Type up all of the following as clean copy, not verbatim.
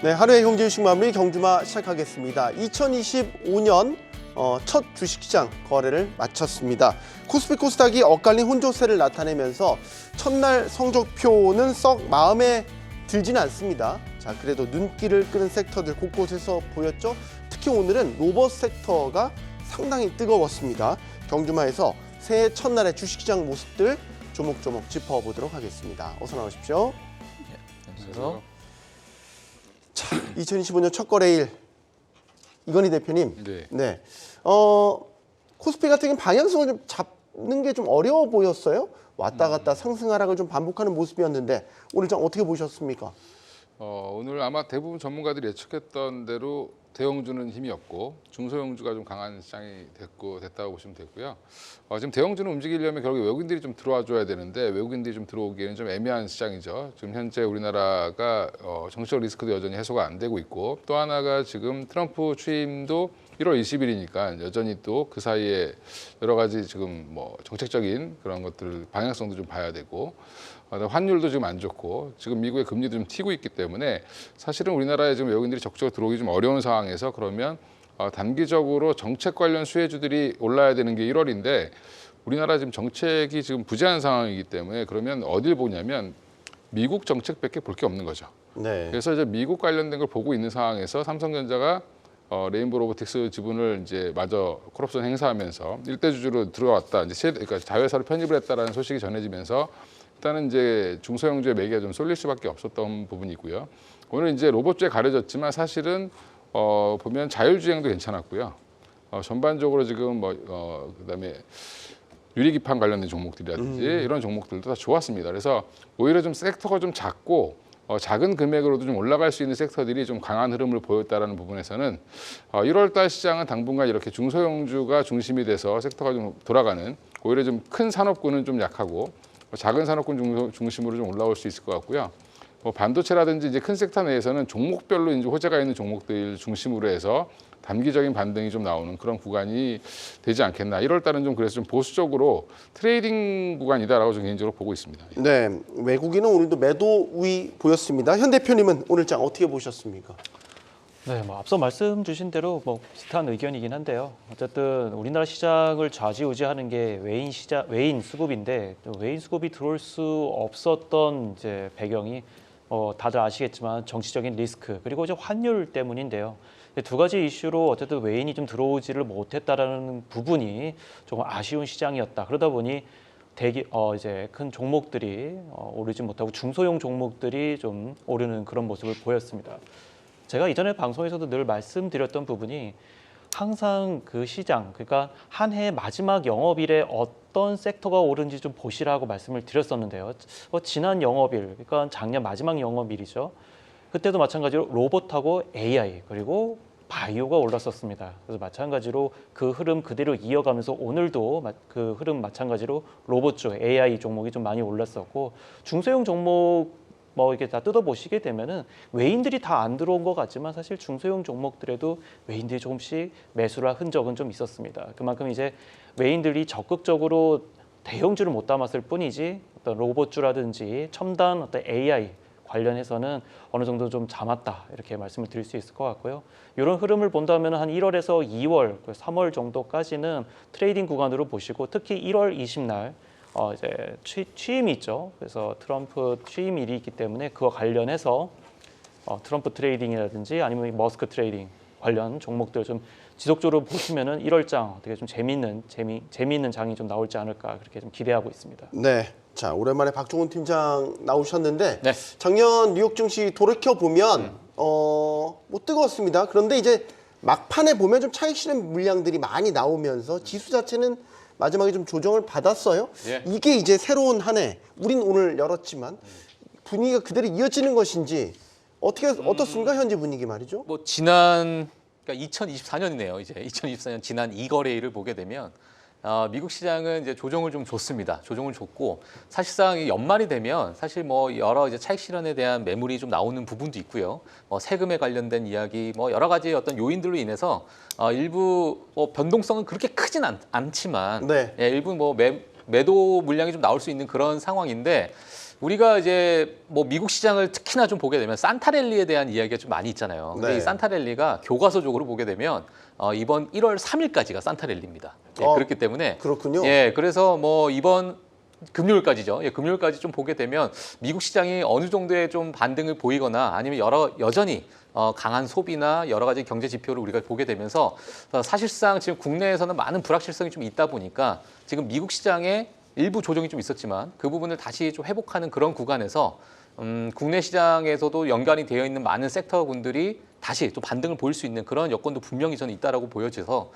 네, 하루의 경제 주식 마무리 경주마 시작하겠습니다. 2025년 첫 주식시장 거래를 마쳤습니다. 코스피 코스닥이 엇갈린 혼조세를 나타내면서 첫날 성적표는 썩 마음에 들지는 않습니다. 자, 그래도 눈길을 끄는 섹터들 곳곳에서 보였죠. 특히 오늘은 로봇 섹터가 상당히 뜨거웠습니다. 경주마에서 새해 첫날의 주식시장 모습들 조목조목 짚어보도록 하겠습니다. 어서 나오십시오. 그래서 자, 2025년 첫 거래일 이건희 대표님. 네. 코스피 같은 경우는 방향성을 좀 잡는 게 좀 어려워 보였어요. 왔다 갔다 상승 하락을 좀 반복하는 모습이었는데 오늘 장 어떻게 보셨습니까? 오늘 아마 대부분 전문가들이 예측했던 대로 대형주는 힘이 없고 중소형주가 좀 강한 시장이 됐다고 보시면 되고요. 지금 대형주는 움직이려면 결국 외국인들이 좀 들어와 줘야 되는데 외국인들이 좀 들어오기에는 좀 애매한 시장이죠. 지금 현재 우리나라가 정치적 리스크도 여전히 해소가 안 되고 있고 또 하나가 지금 트럼프 취임도 1월 20일이니까 여전히 또 그 사이에 여러 가지 지금 뭐 정책적인 그런 것들 방향성도 좀 봐야 되고 환율도 지금 안 좋고 지금 미국의 금리도 좀 튀고 있기 때문에 사실은 우리나라에 지금 외국인들이 적극적으로 들어오기 좀 어려운 상황에서 그러면 단기적으로 정책 관련 수혜주들이 올라야 되는 게 1월인데 우리나라 지금 정책이 지금 부재한 상황이기 때문에 그러면 어딜 보냐면 미국 정책밖에 볼 게 없는 거죠. 네. 그래서 이제 미국 관련된 걸 보고 있는 상황에서 삼성전자가 레인보우 로보틱스 지분을 이제 마저 콜옵션 행사하면서 일대 주주로 들어왔다. 이제 그러니까 자회사로 편입을 했다라는 소식이 전해지면서 일단은 이제 중소형주의 매기가 좀 쏠릴 수밖에 없었던 부분이고요. 오늘 이제 로봇주에 가려졌지만 사실은 보면 자율주행도 괜찮았고요. 전반적으로 지금 그다음에 유리기판 관련된 종목들이라든지 이런 종목들도 다 좋았습니다. 그래서 오히려 좀 섹터가 좀 작고 작은 금액으로도 좀 올라갈 수 있는 섹터들이 좀 강한 흐름을 보였다라는 부분에서는 1월달 시장은 당분간 이렇게 중소형주가 중심이 돼서 섹터가 좀 돌아가는 오히려 좀 큰 산업군은 좀 약하고 작은 산업군 중심으로 좀 올라올 수 있을 것 같고요. 반도체라든지 이제 큰 섹터 내에서는 종목별로 이제 호재가 있는 종목들 중심으로 해서 단기적인 반등이 좀 나오는 그런 구간이 되지 않겠나. 1월 달은 좀 그래서 좀 보수적으로 트레이딩 구간이다라고 저는 개인적으로 보고 있습니다. 네, 외국인은 오늘도 매도 우위 보였습니다. 현 대표님은 오늘 장 어떻게 보셨습니까? 네, 앞서 말씀 주신 대로 비슷한 의견이긴 한데요. 어쨌든 우리나라 시장을 좌지우지하는 게 외인 수급인데 외인 수급이 들어올 수 없었던 이제 배경이 다들 아시겠지만 정치적인 리스크 그리고 이제 환율 때문인데요. 두 가지 이슈로 어쨌든 외인이 좀 들어오지를 못했다라는 부분이 조금 아쉬운 시장이었다. 그러다 보니 이제 큰 종목들이 오르지 못하고 중소형 종목들이 좀 오르는 그런 모습을 보였습니다. 제가 이전에 방송에서도 늘 말씀드렸던 부분이 항상 그 시장, 그러니까 한 해 마지막 영업일에 어떤 섹터가 오른지 좀 보시라고 말씀을 드렸었는데요. 지난 영업일, 그러니까 작년 마지막 영업일이죠. 그때도 마찬가지로 로봇하고 AI 그리고 바이오가 올랐었습니다. 그래서 마찬가지로 그 흐름 그대로 이어가면서 오늘도 그 흐름 마찬가지로 로봇주, AI 종목이 좀 많이 올랐었고 중소형 종목 이렇게 다 뜯어보시게 되면은 외인들이 다 안 들어온 것 같지만 사실 중소형 종목들에도 외인들이 조금씩 매수를 한 흔적은 좀 있었습니다. 그만큼 이제 외인들이 적극적으로 대형주를 못 담았을 뿐이지 어떤 로봇주라든지 첨단 어떤 AI 관련해서는 어느 정도 좀 잠았다 이렇게 말씀을 드릴 수 있을 것 같고요. 이런 흐름을 본다면 한 1월에서 2월, 3월 정도까지는 트레이딩 구간으로 보시고 특히 1월 20날 이제 취임이 있죠. 그래서 트럼프 취임일이 있기 때문에 그와 관련해서 트럼프 트레이딩이라든지 아니면 머스크 트레이딩 관련 종목들 좀 지속적으로 보시면은 1월장 어떻게 좀 재미있는 장이 좀 나올지 않을까 그렇게 좀 기대하고 있습니다. 네. 자, 오랜만에 박종훈 팀장 나오셨는데 네. 작년 뉴욕 증시 돌이켜 보면 뜨거웠습니다. 그런데 이제 막판에 보면 좀 차익 실현 물량들이 많이 나오면서 지수 자체는 마지막에 좀 조정을 받았어요. 예. 이게 이제 새로운 한 해. 우린 오늘 열었지만 분위기가 그대로 이어지는 것인지 어떻습니까? 현재 분위기 말이죠. 그러니까 2024년이네요. 이제 2024년 지난 2거래일을 보게 되면 미국 시장은 이제 조정을 좀 줬습니다. 조정을 줬고 사실상 이 연말이 되면 사실 여러 이제 차익 실현에 대한 매물이 좀 나오는 부분도 있고요. 세금에 관련된 이야기, 여러 가지 어떤 요인들로 인해서 일부 변동성은 그렇게 크진 않지만 네. 일부 매도 물량이 좀 나올 수 있는 그런 상황인데 우리가 이제 뭐 미국 시장을 특히나 좀 보게 되면 산타랠리에 대한 이야기가 좀 많이 있잖아요. 근데 네. 이 산타랠리가 교과서적으로 보게 되면 이번 1월 3일까지가 산타랠리입니다. 예, 그렇기 때문에 그렇군요. 예, 그래서 뭐 이번 금요일까지죠. 예, 금요일까지 좀 보게 되면 미국 시장이 어느 정도의 좀 반등을 보이거나 아니면 여전히 강한 소비나 여러 가지 경제 지표를 우리가 보게 되면서 사실상 지금 국내에서는 많은 불확실성이 좀 있다 보니까 지금 미국 시장에 일부 조정이 좀 있었지만 그 부분을 다시 좀 회복하는 그런 구간에서 국내 시장에서도 연관이 되어 있는 많은 섹터군들이 다시 또 반등을 보일 수 있는 그런 여건도 분명히 저는 있다라고 보여져서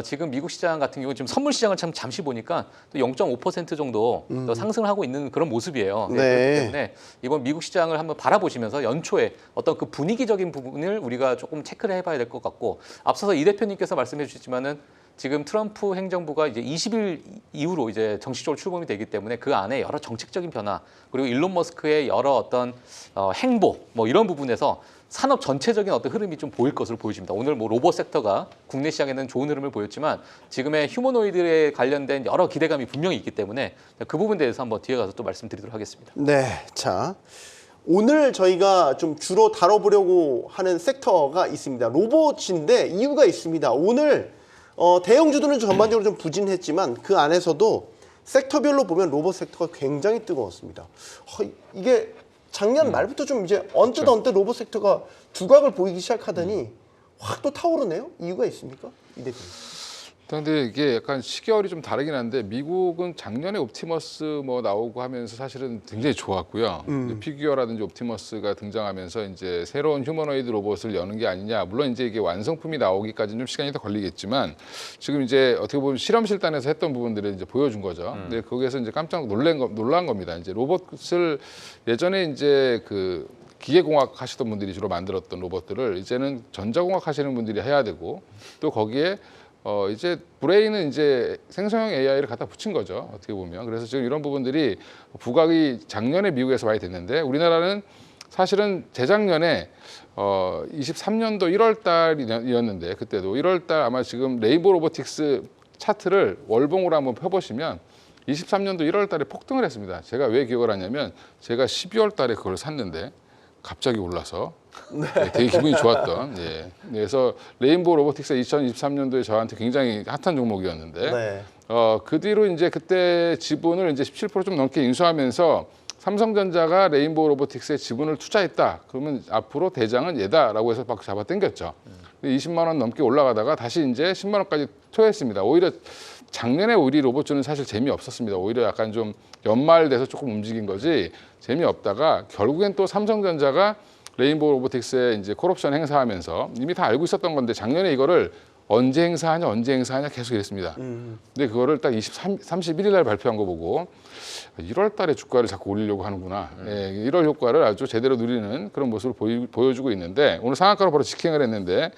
지금 미국 시장 같은 경우 지금 선물 시장을 참 잠시 보니까 또 0.5% 정도 또 상승을 하고 있는 그런 모습이에요. 네. 그렇기 때문에 이번 미국 시장을 한번 바라보시면서 연초에 어떤 그 분위기적인 부분을 우리가 조금 체크를 해봐야 될 것 같고 앞서서 이 대표님께서 말씀해 주셨지만은 지금 트럼프 행정부가 이제 20일 이후로 이제 정식적으로 출범이 되기 때문에 그 안에 여러 정책적인 변화 그리고 일론 머스크의 여러 어떤 행보 뭐 이런 부분에서 산업 전체적인 어떤 흐름이 좀 보일 것으로 보여집니다. 오늘 뭐 로봇 섹터가 국내 시장에는 좋은 흐름을 보였지만 지금의 휴머노이드에 관련된 여러 기대감이 분명히 있기 때문에 그 부분에 대해서 한번 뒤에 가서 또 말씀드리도록 하겠습니다. 네, 자 오늘 저희가 좀 주로 다뤄보려고 하는 섹터가 있습니다. 로봇인데 이유가 있습니다. 오늘 대형주들은 전반적으로 좀 부진했지만 그 안에서도 섹터별로 보면 로봇 섹터가 굉장히 뜨거웠습니다. 이게 작년 말부터 좀 이제 언뜻 로봇 섹터가 두각을 보이기 시작하더니 확 또 타오르네요. 이유가 있습니까? 이 대표님. 근데 이게 약간 시계열이 좀 다르긴 한데 미국은 작년에 옵티머스 뭐 나오고 하면서 사실은 굉장히 좋았고요. 이제 피규어라든지 옵티머스가 등장하면서 이제 새로운 휴머노이드 로봇을 여는 게 아니냐. 물론 이제 이게 완성품이 나오기까지는 좀 시간이 더 걸리겠지만 지금 이제 어떻게 보면 실험실단에서 했던 부분들을 이제 보여준 거죠. 근데 거기에서 이제 깜짝 놀란 겁니다. 이제 로봇을 예전에 이제 그 기계공학 하시던 분들이 주로 만들었던 로봇들을 이제는 전자공학 하시는 분들이 해야 되고 또 거기에 이제 브레인은 이제 생성형 AI를 갖다 붙인 거죠. 어떻게 보면. 그래서 지금 이런 부분들이 부각이 작년에 미국에서 많이 됐는데 우리나라는 사실은 재작년에 23년도 1월 달이었는데 그때도 1월 달 아마 지금 레인보우 로보틱스 차트를 월봉으로 한번 펴보시면 23년도 1월 달에 폭등을 했습니다. 제가 왜 기억을 하냐면 제가 12월 달에 그걸 샀는데 갑자기 올라서 되게 기분이 좋았던. 예. 그래서 레인보우 로보틱스 2023년도에 저한테 굉장히 핫한 종목이었는데 네. 그 뒤로 이제 그때 지분을 이제 17% 좀 넘게 인수하면서 삼성전자가 레인보우 로보틱스에 지분을 투자했다. 그러면 앞으로 대장은 얘다라고 해서 막 잡아 당겼죠. 20만 원 넘게 올라가다가 다시 이제 10만 원까지 토했습니다. 오히려 작년에 우리 로봇주는 사실 재미없었습니다. 오히려 약간 좀 연말돼서 조금 움직인 거지 재미없다가 결국엔 또 삼성전자가 레인보우 로보틱스에 이제 콜옵션 행사하면서 이미 다 알고 있었던 건데 작년에 이거를 언제 행사하냐 계속 이랬습니다. 근데 그거를 딱 31일 날 발표한 거 보고 1월 달에 주가를 자꾸 올리려고 하는구나. 예, 1월 효과를 아주 제대로 누리는 그런 모습을 보여주고 있는데 오늘 상한가로 바로 직행을 했는데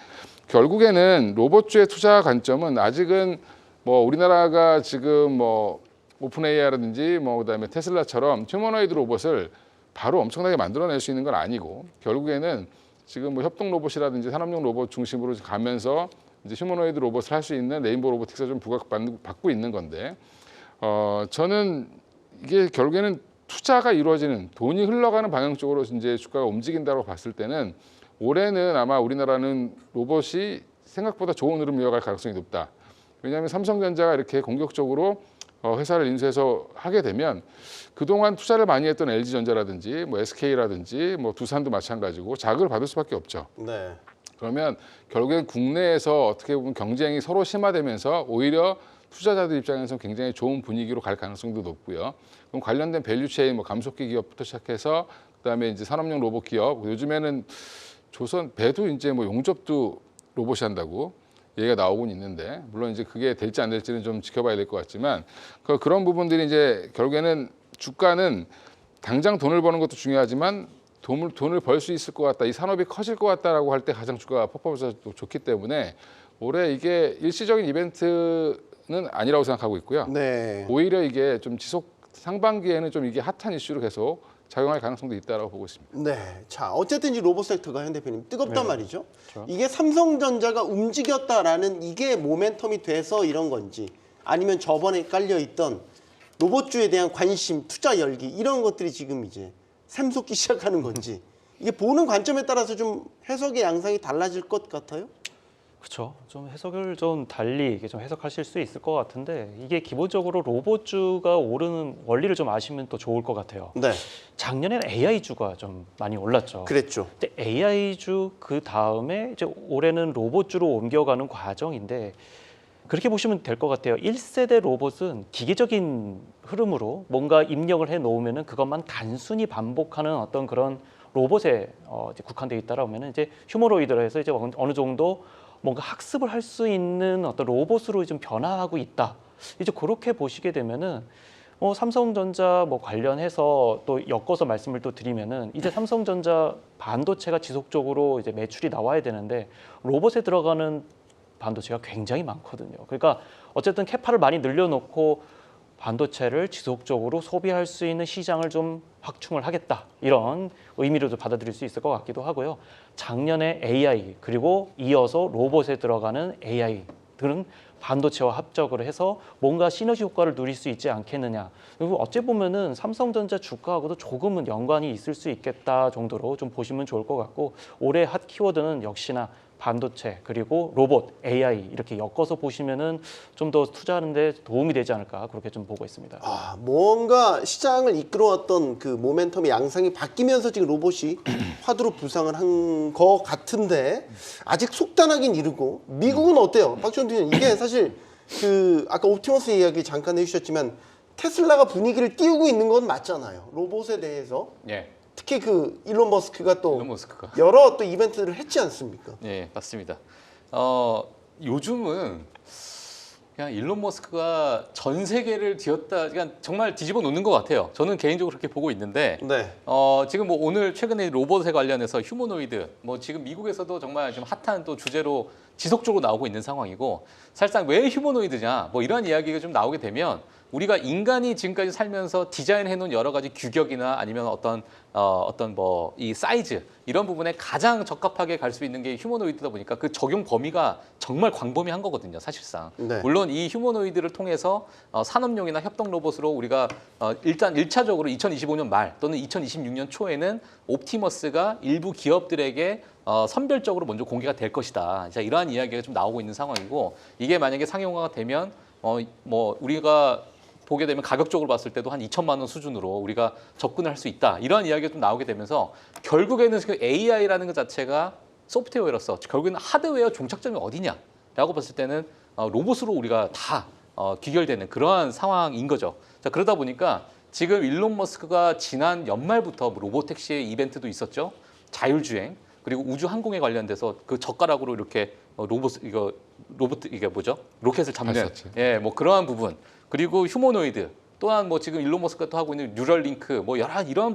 결국에는 로봇주의 투자 관점은 아직은 뭐 우리나라가 지금 뭐 오픈 AI라든지 뭐 그다음에 테슬라처럼 휴머노이드 로봇을 바로 엄청나게 만들어낼 수 있는 건 아니고 결국에는 지금 뭐 협동 로봇이라든지 산업용 로봇 중심으로 가면서 이제 휴머노이드 로봇을 할 수 있는 레인보우 로보틱스가 좀 부각받고 있는 건데 저는 이게 결국에는 투자가 이루어지는 돈이 흘러가는 방향 쪽으로 이제 주가가 움직인다고 봤을 때는 올해는 아마 우리나라는 로봇이 생각보다 좋은 흐름 이어갈 가능성이 높다. 왜냐하면 삼성전자가 이렇게 공격적으로 회사를 인수해서 하게 되면 그동안 투자를 많이 했던 LG전자라든지 뭐 SK라든지 뭐 두산도 마찬가지고 자극을 받을 수밖에 없죠. 네. 그러면 결국엔 국내에서 어떻게 보면 경쟁이 서로 심화되면서 오히려 투자자들 입장에서는 굉장히 좋은 분위기로 갈 가능성도 높고요. 그럼 관련된 밸류체인 뭐 감속기 기업부터 시작해서 그다음에 이제 산업용 로봇 기업 요즘에는 조선 배도 이제 뭐 용접도 로봇이 한다고 얘기가 나오곤 있는데 물론 이제 그게 될지 안 될지는 좀 지켜봐야 될 것 같지만 그런 부분들이 이제 결국에는 주가는 당장 돈을 버는 것도 중요하지만 돈을 벌 수 있을 것 같다, 이 산업이 커질 것 같다라고 할 때 가장 주가가 퍼포먼스가 좋기 때문에 올해 이게 일시적인 이벤트는 아니라고 생각하고 있고요. 네. 오히려 이게 좀 지속 상반기에는 좀 이게 핫한 이슈로 계속 작용할 가능성도 있다라고 보고 있습니다. 네. 자, 어쨌든 이 로봇 섹터가 현 대표님 뜨겁단 말이죠. 그렇죠. 이게 삼성전자가 움직였다라는 이게 모멘텀이 돼서 이런 건지 아니면 저번에 깔려 있던 로봇주에 대한 관심, 투자 열기 이런 것들이 지금 이제 샘솟기 시작하는 건지 이게 보는 관점에 따라서 좀 해석의 양상이 달라질 것 같아요. 그렇죠. 좀 해석을 좀 달리 이게 좀 해석하실 수 있을 것 같은데 이게 기본적으로 로봇주가 오르는 원리를 좀 아시면 또 좋을 것 같아요. 네, 작년에는 AI주가 좀 많이 올랐죠. 그랬죠. 근데 AI주 그 다음에 이제 올해는 로봇주로 옮겨가는 과정인데 그렇게 보시면 될 것 같아요. 1세대 로봇은 기계적인 흐름으로 뭔가 입력을 해 놓으면은 그것만 단순히 반복하는 어떤 그런 로봇에 이제 국한되어 있다라면은 이제 휴머노이드라 해서 이제 어느 정도 뭔가 학습을 할 수 있는 어떤 로봇으로 좀 변화하고 있다. 이제 그렇게 보시게 되면은 삼성전자 뭐 관련해서 또 엮어서 말씀을 또 드리면은 이제 삼성전자 반도체가 지속적으로 이제 매출이 나와야 되는데 로봇에 들어가는 반도체가 굉장히 많거든요. 그러니까 어쨌든 캐파를 많이 늘려놓고 반도체를 지속적으로 소비할 수 있는 시장을 좀 확충을 하겠다. 이런 의미로도 받아들일 수 있을 것 같기도 하고요. 작년에 AI 그리고 이어서 로봇에 들어가는 AI들은 반도체와 합작을 해서 뭔가 시너지 효과를 누릴 수 있지 않겠느냐. 그리고 어찌 보면은 삼성전자 주가하고도 조금은 연관이 있을 수 있겠다 정도로 좀 보시면 좋을 것 같고 올해 핫 키워드는 역시나 반도체 그리고 로봇, AI 이렇게 엮어서 보시면은 좀 더 투자하는데 도움이 되지 않을까 그렇게 좀 보고 있습니다. 뭔가 시장을 이끌어왔던 그 모멘텀의 양상이 바뀌면서 지금 로봇이 화두로 부상을 한 것 같은데 아직 속단하긴 이르고 미국은 어때요? 박지원 대표님 이게 사실 그 아까 옵티머스 이야기 잠깐 해주셨지만 테슬라가 분위기를 띄우고 있는 건 맞잖아요. 로봇에 대해서 예, 특히 그 일론 머스크가 또 일론 머스크가. 여러 또 이벤트들을 했지 않습니까? 예, 맞습니다. 요즘은 그냥 일론 머스크가 전 세계를 그냥 정말 뒤집어 놓는 것 같아요. 저는 개인적으로 그렇게 보고 있는데, 네. 지금 뭐 오늘 최근에 로봇에 관련해서 휴머노이드, 뭐 지금 미국에서도 정말 좀 핫한 또 주제로 지속적으로 나오고 있는 상황이고, 사실상 왜 휴머노이드냐, 뭐 이런 이야기가 좀 나오게 되면 우리가 인간이 지금까지 살면서 디자인해 놓은 여러 가지 규격이나 아니면 어떤 뭐 이 사이즈 이런 부분에 가장 적합하게 갈 수 있는 게 휴머노이드다 보니까 그 적용 범위가 정말 광범위한 거거든요, 사실상. 네. 물론 이 휴머노이드를 통해서 산업용이나 협동 로봇으로 우리가 일단 1차적으로 2025년 말 또는 2026년 초에는 옵티머스가 일부 기업들에게 선별적으로 먼저 공개가 될 것이다. 자, 이러한 이야기가 좀 나오고 있는 상황이고 이게 만약에 상용화가 되면 뭐 우리가 보게 되면 가격적으로 봤을 때도 한 2천만 원 수준으로 우리가 접근을 할 수 있다. 이런 이야기가 좀 나오게 되면서 결국에는 그 AI라는 것 자체가 소프트웨어로서 결국에는 하드웨어 종착점이 어디냐라고 봤을 때는 로봇으로 우리가 다 귀결되는 그러한 상황인 거죠. 자, 그러다 보니까 지금 일론 머스크가 지난 연말부터 로봇택시 이벤트도 있었죠. 자율주행 그리고 우주 항공에 관련돼서 그 젓가락으로 이렇게 로봇 이게 뭐죠? 로켓을 잡는 발사체. 예, 뭐 그러한 부분. 그리고 휴머노이드 또한 뭐 지금 일론 머스크가 또 하고 있는 뉴럴링크 뭐 여러 이러한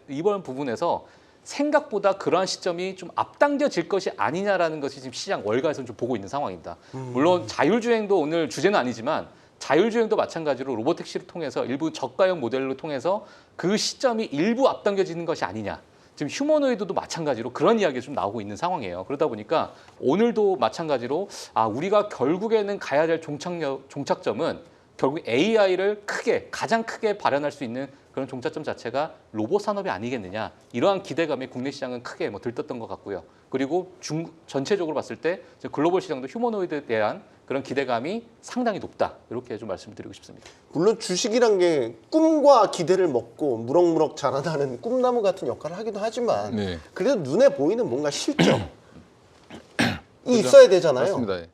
이번 부분에서 생각보다 그러한 시점이 좀 앞당겨질 것이 아니냐라는 것이 지금 시장 월가에서는 좀 보고 있는 상황입니다. 물론 자율주행도 오늘 주제는 아니지만 자율주행도 마찬가지로 로봇택시를 통해서 일부 저가형 모델로 통해서 그 시점이 일부 앞당겨지는 것이 아니냐. 지금 휴머노이드도 마찬가지로 그런 이야기가 좀 나오고 있는 상황이에요. 그러다 보니까 오늘도 마찬가지로 우리가 결국에는 가야 될 종착점은 결국 AI를 가장 크게 발현할 수 있는 그런 종착점 자체가 로봇 산업이 아니겠느냐. 이러한 기대감이 국내 시장은 크게 뭐 들떴던 것 같고요. 그리고 전체적으로 봤을 때 글로벌 시장도 휴머노이드에 대한 그런 기대감이 상당히 높다. 이렇게 좀 말씀드리고 싶습니다. 물론 주식이란 게 꿈과 기대를 먹고 무럭무럭 자라나는 꿈나무 같은 역할을 하기도 하지만 네. 그래도 눈에 보이는 뭔가 실적이 있어야 되잖아요. 맞습니다. 예.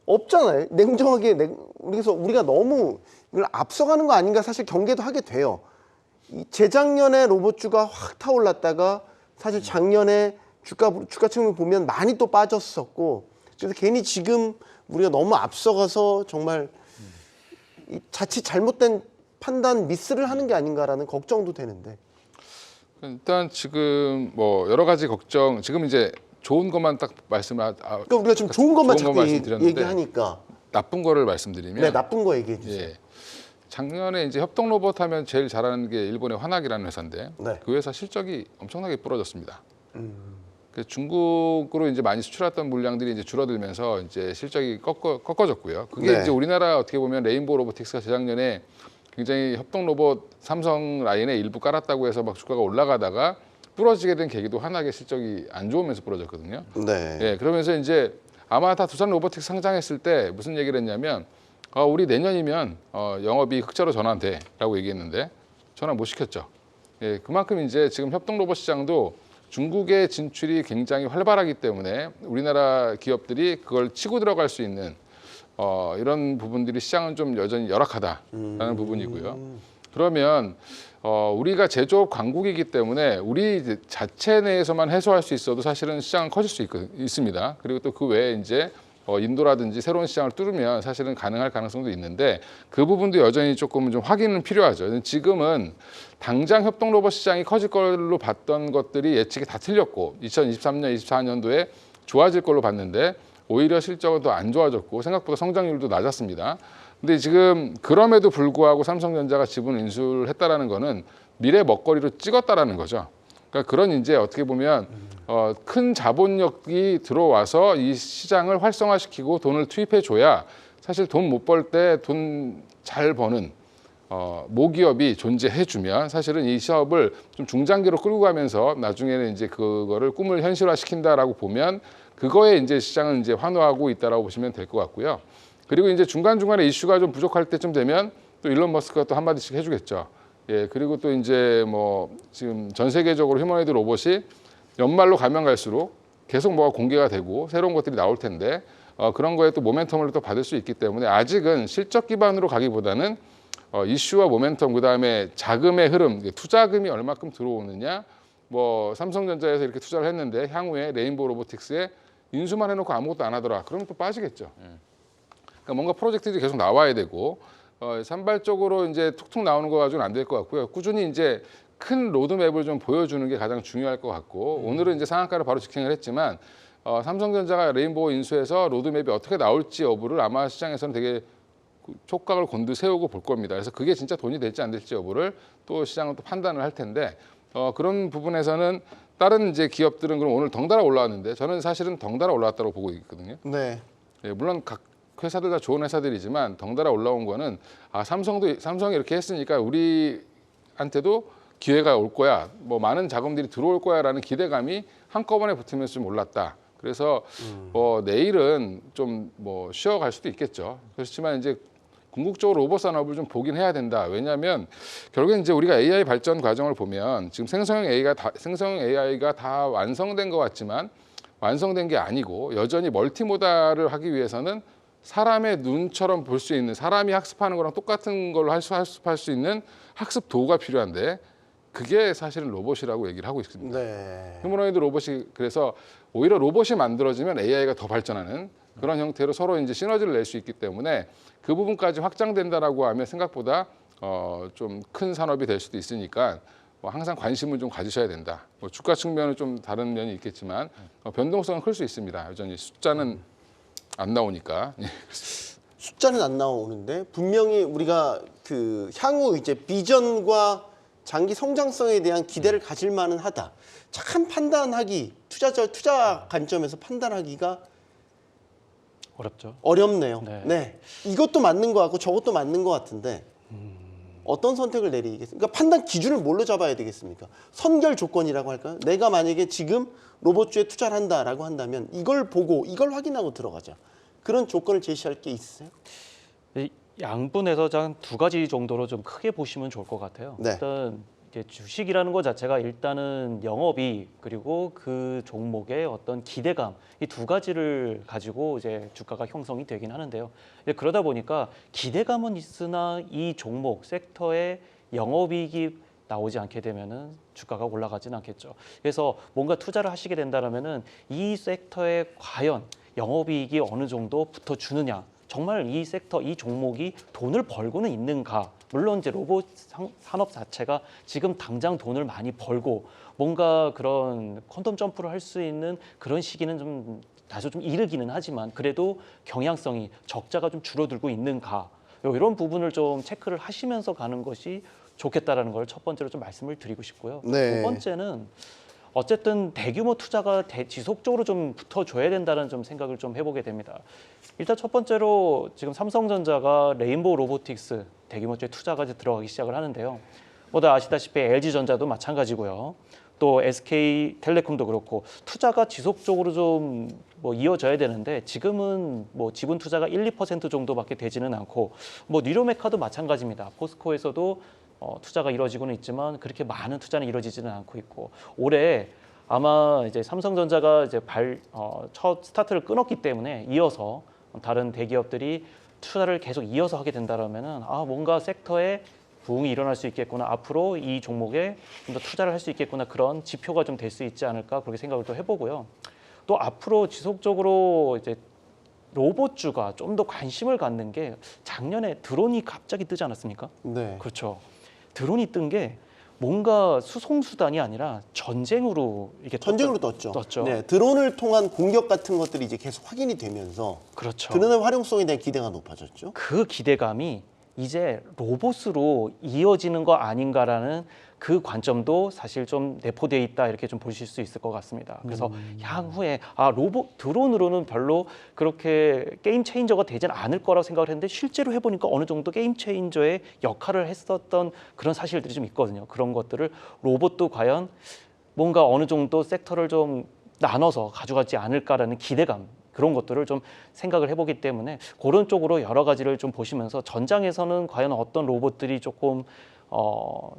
없잖아요. 냉정하게 그래서 우리가 너무 이걸 앞서가는 거 아닌가 사실 경계도 하게 돼요. 이 재작년에 로봇주가 확 타올랐다가 사실 작년에 주가 측면 보면 많이 또 빠졌었고 그래서 괜히 지금 우리가 너무 앞서가서 정말 이 자칫 잘못된 판단 미스를 하는 게 아닌가라는 걱정도 되는데. 일단 지금 뭐 여러 가지 걱정 지금 이제 좋은 것만 딱 그러니까 우리가 지금 좋은 것만 좋은 자꾸 말씀드렸는데 얘기하니까 나쁜 거를 말씀드리면 네, 나쁜 거 얘기해 주세요. 예. 작년에 이제 협동 로봇 하면 제일 잘하는 게 일본의 화낙이라는 회사인데 네. 그 회사 실적이 엄청나게 부러졌습니다. 그 중국으로 이제 많이 수출했던 물량들이 이제 줄어들면서 이제 실적이 꺾어졌고요. 그게 네. 이제 우리나라 어떻게 보면 레인보우 로보틱스가 재작년에 굉장히 협동 로봇 삼성 라인에 일부 깔았다고 해서 막 주가가 올라가다가 부러지게 된 계기도 환하게 실적이 안 좋으면서 부러졌거든요. 네. 예, 그러면서 이제 아마 다 두산 로보틱스 상장했을 때 무슨 얘기를 했냐면 우리 내년이면 영업이 흑자로 전환돼라고 얘기했는데 전환 못 시켰죠. 예, 그만큼 이제 지금 협동 로봇 시장도 중국의 진출이 굉장히 활발하기 때문에 우리나라 기업들이 그걸 치고 들어갈 수 있는 이런 부분들이 시장은 좀 여전히 열악하다라는 부분이고요. 그러면 우리가 제조업 강국이기 때문에 우리 자체 내에서만 해소할 수 있어도 사실은 시장은 커질 수 있습니다. 그리고 또 그 외에 이제 인도라든지 새로운 시장을 뚫으면 사실은 가능할 가능성도 있는데 그 부분도 여전히 조금 좀 확인은 필요하죠. 지금은 당장 협동 로봇 시장이 커질 걸로 봤던 것들이 예측이 다 틀렸고 2023년, 24년도에 좋아질 걸로 봤는데 오히려 실적은 더 안 좋아졌고 생각보다 성장률도 낮았습니다. 근데 지금 그럼에도 불구하고 삼성전자가 지분 인수를 했다라는 거는 미래 먹거리로 찍었다라는 거죠. 그러니까 그런 이제 어떻게 보면 큰 자본력이 들어와서 이 시장을 활성화시키고 돈을 투입해 줘야 사실 돈 못 벌 때 돈 잘 버는 모기업이 존재해 주면 사실은 이 사업을 좀 중장기로 끌고 가면서 나중에는 이제 그거를 꿈을 현실화시킨다라고 보면 그거에 이제 시장은 이제 환호하고 있다라고 보시면 될 것 같고요. 그리고 이제 중간중간에 이슈가 좀 부족할 때쯤 되면 또 일론 머스크가 또 한마디씩 해주겠죠. 예, 그리고 또 이제 뭐 지금 전 세계적으로 휴머노이드 로봇이 연말로 가면 갈수록 계속 뭐가 공개가 되고 새로운 것들이 나올 텐데 그런 거에 또 모멘텀을 또 받을 수 있기 때문에 아직은 실적 기반으로 가기보다는 이슈와 모멘텀 그다음에 자금의 흐름, 투자금이 얼마큼 들어오느냐 뭐 삼성전자에서 이렇게 투자를 했는데 향후에 레인보우 로보틱스에 인수만 해놓고 아무것도 안 하더라. 그러면 또 빠지겠죠. 그러니까 뭔가 프로젝트들이 계속 나와야 되고 산발적으로 이제 툭툭 나오는 거 가지고는 안 될 것 같고요. 꾸준히 이제 큰 로드맵을 좀 보여주는 게 가장 중요할 것 같고 오늘은 이제 상한가를 바로 직행을 했지만 삼성전자가 레인보우 인수해서 로드맵이 어떻게 나올지 여부를 아마 시장에서는 되게 촉각을 곤두세우고 볼 겁니다. 그래서 그게 진짜 돈이 될지 안 될지 여부를 또 시장은 또 판단을 할 텐데 그런 부분에서는 다른 이제 기업들은 그럼 오늘 덩달아 올라왔는데 저는 사실은 덩달아 올라왔다고 보고 있거든요. 네. 예, 물론 각 회사들 다 좋은 회사들이지만 덩달아 올라온 거는 삼성이 이렇게 했으니까 우리한테도 기회가 올 거야. 뭐 많은 자금들이 들어올 거야라는 기대감이 한꺼번에 붙으면서 좀 올랐다. 그래서 뭐 내일은 좀 뭐 쉬어갈 수도 있겠죠. 그렇지만 이제 궁극적으로 로봇 산업을 좀 보긴 해야 된다. 왜냐하면 결국엔 이제 우리가 AI 발전 과정을 보면 지금 생성형 AI가 다 완성된 것 같지만 완성된 게 아니고 여전히 멀티모달을 하기 위해서는 사람의 눈처럼 볼 수 있는 사람이 학습하는 거랑 똑같은 걸로 학습할 수 있는 학습 도구가 필요한데 그게 사실은 로봇이라고 얘기를 하고 있습니다. 네. 휴머노이드 로봇이 그래서 오히려 로봇이 만들어지면 AI가 더 발전하는 그런 형태로 서로 이제 시너지를 낼 수 있기 때문에 그 부분까지 확장된다라고 하면 생각보다 좀 큰 산업이 될 수도 있으니까 항상 관심을 좀 가지셔야 된다. 뭐 주가 측면은 좀 다른 면이 있겠지만 변동성은 클 수 있습니다. 여전히 숫자는 안 나오니까. 숫자는 안 나오는데 분명히 우리가 그 향후 이제 비전과 장기 성장성에 대한 기대를 가질 만은 하다. 참 판단하기 투자 관점에서 판단하기가 어렵죠. 어렵네요. 네. 네. 이것도 맞는 것 같고 저것도 맞는 것 같은데 어떤 선택을 내리겠습니까? 그러니까 판단 기준을 뭘로 잡아야 되겠습니까? 선결 조건이라고 할까요? 내가 만약에 지금 로봇주에 투자를 한다라고 한다면 이걸 보고 이걸 확인하고 들어가자. 그런 조건을 제시할 게 있으세요? 이 양분에서 한 두 가지 정도로 좀 크게 보시면 좋을 것 같아요. 네. 일단 이제 주식이라는 것 자체가 일단은 영업이익 그리고 그 종목의 어떤 기대감 이 두 가지를 가지고 이제 주가가 형성이 되긴 하는데요. 이제 그러다 보니까 기대감은 있으나 이 종목 섹터의 영업이익이 나오지 않게 되면은 주가가 올라가지는 않겠죠. 그래서 뭔가 투자를 하시게 된다라면은 이 섹터에 과연 영업이익이 어느 정도 붙어주느냐, 정말 이 섹터, 이 종목이 돈을 벌고는 있는가. 물론 이제 로봇 산업 자체가 지금 당장 돈을 많이 벌고 뭔가 그런 퀀텀 점프를 할 수 있는 그런 시기는 좀 다소 좀 이르기는 하지만 그래도 경향성이 적자가 좀 줄어들고 있는가. 이런 부분을 좀 체크를 하시면서 가는 것이 좋겠다라는 걸 첫 번째로 좀 말씀을 드리고 싶고요. 네. 두 번째는 어쨌든 대규모 투자가 지속적으로 좀 붙어줘야 된다는 좀 생각을 좀 해보게 됩니다. 일단 첫 번째로 지금 삼성전자가 레인보우 로보틱스 대규모의 투자가 이제 들어가기 시작을 하는데요. 모두 아시다시피 LG전자도 마찬가지고요. 또 SK텔레콤도 그렇고 투자가 지속적으로 좀 뭐 이어져야 되는데 지금은 뭐 지분 투자가 1, 2% 정도밖에 되지는 않고 뭐 뉴로메카도 마찬가지입니다. 포스코에서도 투자가 이루어지고는 있지만 그렇게 많은 투자는 이루어지지는 않고 있고 올해 아마 이제 삼성전자가 이제 첫 스타트를 끊었기 때문에 이어서 다른 대기업들이 투자를 계속 이어서 하게 된다라면은 뭔가 섹터에 부흥이 일어날 수 있겠구나. 앞으로 이 종목에 좀 더 투자를 할 수 있겠구나. 그런 지표가 좀 될 수 있지 않을까 그렇게 생각을 또 해보고요. 또 앞으로 지속적으로 이제 로봇주가 좀 더 관심을 갖는 게 작년에 드론이 갑자기 뜨지 않았습니까? 네. 그렇죠. 드론이 뜬 게 뭔가 수송 수단이 아니라 전쟁으로 이게 전쟁으로 떴죠. 떴죠. 네, 드론을 통한 공격 같은 것들이 이제 계속 확인이 되면서 그렇죠. 드론의 활용성에 대한 기대가 높아졌죠. 그 기대감이 이제 로봇으로 이어지는 거 아닌가라는 그 관점도 사실 좀 내포되어 있다 이렇게 좀 보실 수 있을 것 같습니다. 그래서 향후에 로봇 드론으로는 별로 그렇게 게임 체인저가 되진 않을 거라고 생각을 했는데 실제로 해보니까 어느 정도 게임 체인저의 역할을 했었던 그런 사실들이 좀 있거든요. 그런 것들을 로봇도 과연 뭔가 어느 정도 섹터를 좀 나눠서 가져가지 않을까라는 기대감 그런 것들을 좀 생각을 해보기 때문에 그런 쪽으로 여러 가지를 좀 보시면서 전장에서는 과연 어떤 로봇들이 조금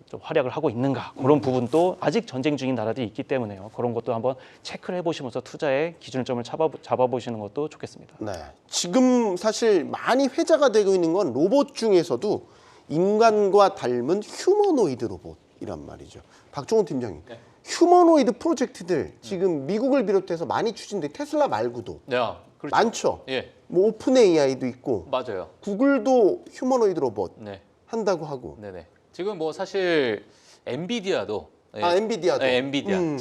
좀 활약을 하고 있는가 그런 부분도 아직 전쟁 중인 나라들이 있기 때문에요. 그런 것도 한번 체크를 해보시면서 투자의 기준점을 잡아보시는 것도 좋겠습니다. 네. 지금 사실 많이 회자가 되고 있는 건 로봇 중에서도 인간과 닮은 휴머노이드 로봇이란 말이죠. 박종훈 팀장님. 네. 휴머노이드 프로젝트들 지금 미국을 비롯해서 많이 추진돼 테슬라 말고도 네, 그렇죠. 많죠. 예, 뭐 오픈 AI도 있고 맞아요. 구글도 휴머노이드 로봇 네, 한다고 하고. 네네. 지금 뭐 사실 엔비디아도 엔비디아도. 엔비디아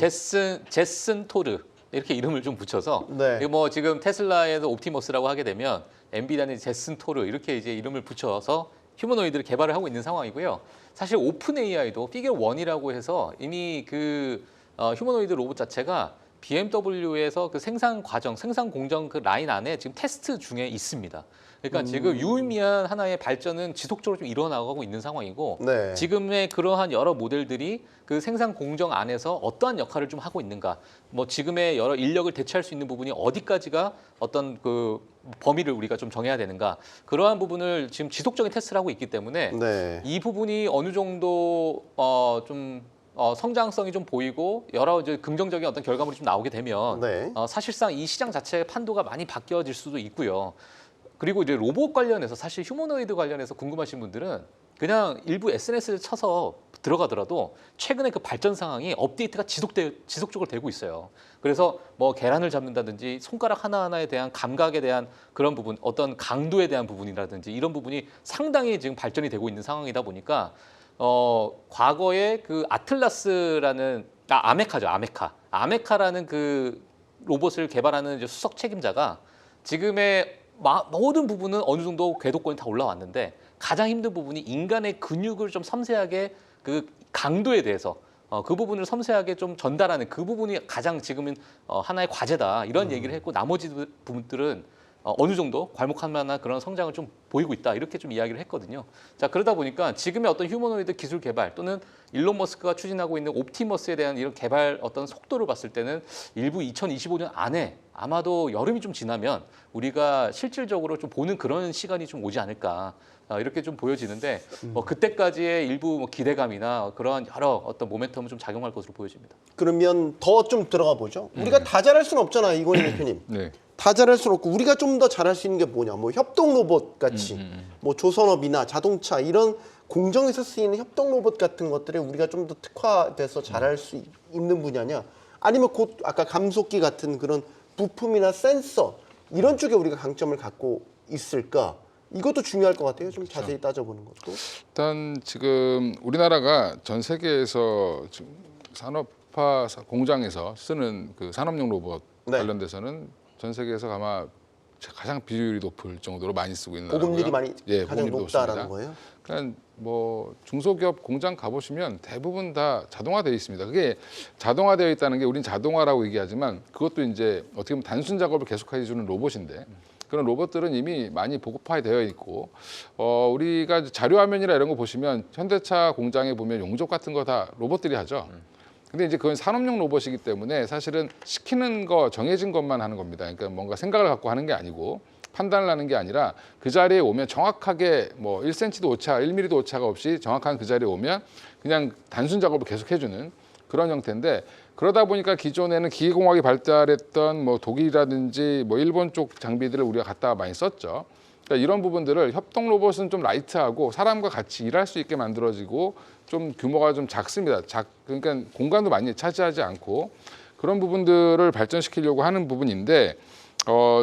제슨 토르 이렇게 이름을 좀 붙여서 네. 뭐 지금 테슬라에도 옵티머스라고 하게 되면 엔비디아는 제슨 토르 이렇게 이제 이름을 붙여서 휴머노이드를 개발을 하고 있는 상황이고요. 사실 오픈 AI도 피겨 1이라고 해서 이미 그 휴머노이드 로봇 자체가 BMW에서 그 생산 과정, 생산 공정 그 라인 안에 지금 테스트 중에 있습니다. 그러니까 지금 유의미한 하나의 발전은 지속적으로 좀 일어나고 있는 상황이고 네. 지금의 그러한 여러 모델들이 그 생산 공정 안에서 어떠한 역할을 좀 하고 있는가, 뭐 지금의 여러 인력을 대체할 수 있는 부분이 어디까지가 어떤 그 범위를 우리가 좀 정해야 되는가, 그러한 부분을 지금 지속적인 테스트를 하고 있기 때문에 네. 이 부분이 어느 정도 성장성이 좀 보이고 여러 이제 긍정적인 어떤 결과물이 좀 나오게 되면 네. 사실상 이 시장 자체의 판도가 많이 바뀌어질 수도 있고요. 그리고 이제 로봇 관련해서 사실 휴머노이드 관련해서 궁금하신 분들은 그냥 일부 SNS를 쳐서 들어가더라도 최근에 그 발전 상황이 업데이트가 지속적으로 되고 있어요. 그래서 뭐 계란을 잡는다든지 손가락 하나하나에 대한 감각에 대한 그런 부분, 어떤 강도에 대한 부분이라든지 이런 부분이 상당히 지금 발전이 되고 있는 상황이다 보니까 과거에 그 아틀라스라는 아메카죠, 아메카라는 그 로봇을 개발하는 이제 수석 책임자가 지금의 모든 부분은 어느 정도 궤도권이 다 올라왔는데 가장 힘든 부분이 인간의 근육을 좀 섬세하게 그 강도에 대해서 그 부분을 섬세하게 좀 전달하는 그 부분이 가장 지금은 하나의 과제다 이런 얘기를 했고 나머지 부분들은 어느 정도 괄목할 만한 그런 성장을 좀 보이고 있다 이렇게 좀 이야기를 했거든요. 자, 그러다 보니까 지금의 어떤 휴머노이드 기술 개발 또는 일론 머스크가 추진하고 있는 옵티머스에 대한 이런 개발 어떤 속도를 봤을 때는 일부 2025년 안에 아마도 여름이 좀 지나면 우리가 실질적으로 좀 보는 그런 시간이 좀 오지 않을까 이렇게 좀 보여지는데 그때까지의 일부 뭐 기대감이나 그러한 여러 어떤 모멘텀은 좀 작용할 것으로 보여집니다. 그러면 더 좀 들어가 보죠. 우리가 다 잘할 수는 없잖아, 이건희 대표님. 네. 다 잘할 수는 없고 우리가 좀 더 잘할 수 있는 게 뭐냐, 뭐 협동 로봇 같이 뭐 조선업이나 자동차 이런 공정에서 쓰이는 협동 로봇 같은 것들에 우리가 좀 더 특화돼서 잘할 수 있는 분야냐, 아니면 곧 아까 감속기 같은 그런 부품이나 센서 이런 쪽에 우리가 강점을 갖고 있을까, 이것도 중요할 것 같아요. 좀 자세히 따져보는 것도. 일단 지금 우리나라가 전 세계에서 지금 산업화 공장에서 쓰는 그 산업용 로봇 네. 관련돼서는 전 세계에서 아마 가장 비율이 높을 정도로 많이 쓰고 있는 나라고요. 보급률이 많이 예, 가장 보급률이 높다라는 높습니다. 거예요? 그러니까 뭐 중소기업 공장 가보시면 대부분 다 자동화되어 있습니다. 그게 자동화되어 있다는 게 우린 자동화라고 얘기하지만 그것도 이제 어떻게 보면 단순 작업을 계속해주는 로봇인데 그런 로봇들은 이미 많이 보급화되어 있고 우리가 자료화면이나 이런 거 보시면 현대차 공장에 보면 용접 같은 거 다 로봇들이 하죠. 근데 이제 그건 산업용 로봇이기 때문에 사실은 시키는 거 정해진 것만 하는 겁니다. 그러니까 뭔가 생각을 갖고 하는 게 아니고 판단을 하는 게 아니라 그 자리에 오면 정확하게 뭐 1cm도 오차, 1mm도 오차가 없이 정확한 그 자리에 오면 그냥 단순 작업을 계속 해주는 그런 형태인데 그러다 보니까 기존에는 기계공학이 발달했던 뭐 독일이라든지 뭐 일본 쪽 장비들을 우리가 갖다가 많이 썼죠. 그러니까 이런 부분들을 협동 로봇은 좀 라이트하고 사람과 같이 일할 수 있게 만들어지고 좀 규모가 좀 작습니다. 그러니까 공간도 많이 차지하지 않고 그런 부분들을 발전시키려고 하는 부분인데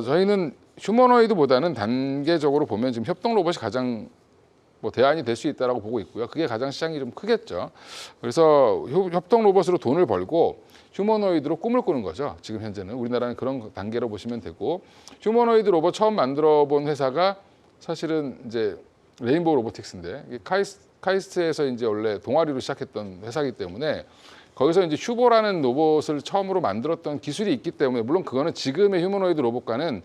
저희는 휴머노이드보다는 단계적으로 보면 지금 협동 로봇이 가장 뭐 대안이 될 수 있다라고 보고 있고요. 그게 가장 시장이 좀 크겠죠. 그래서 협동 로봇으로 돈을 벌고 휴머노이드로 꿈을 꾸는 거죠. 지금 현재는 우리나라는 그런 단계로 보시면 되고 휴머노이드 로봇 처음 만들어 본 회사가 사실은 이제 레인보우 로보틱스인데 이게 카이스트에서 이제 원래 동아리로 시작했던 회사이기 때문에 거기서 이제 휴보라는 로봇을 처음으로 만들었던 기술이 있기 때문에 물론 그거는 지금의 휴머노이드 로봇과는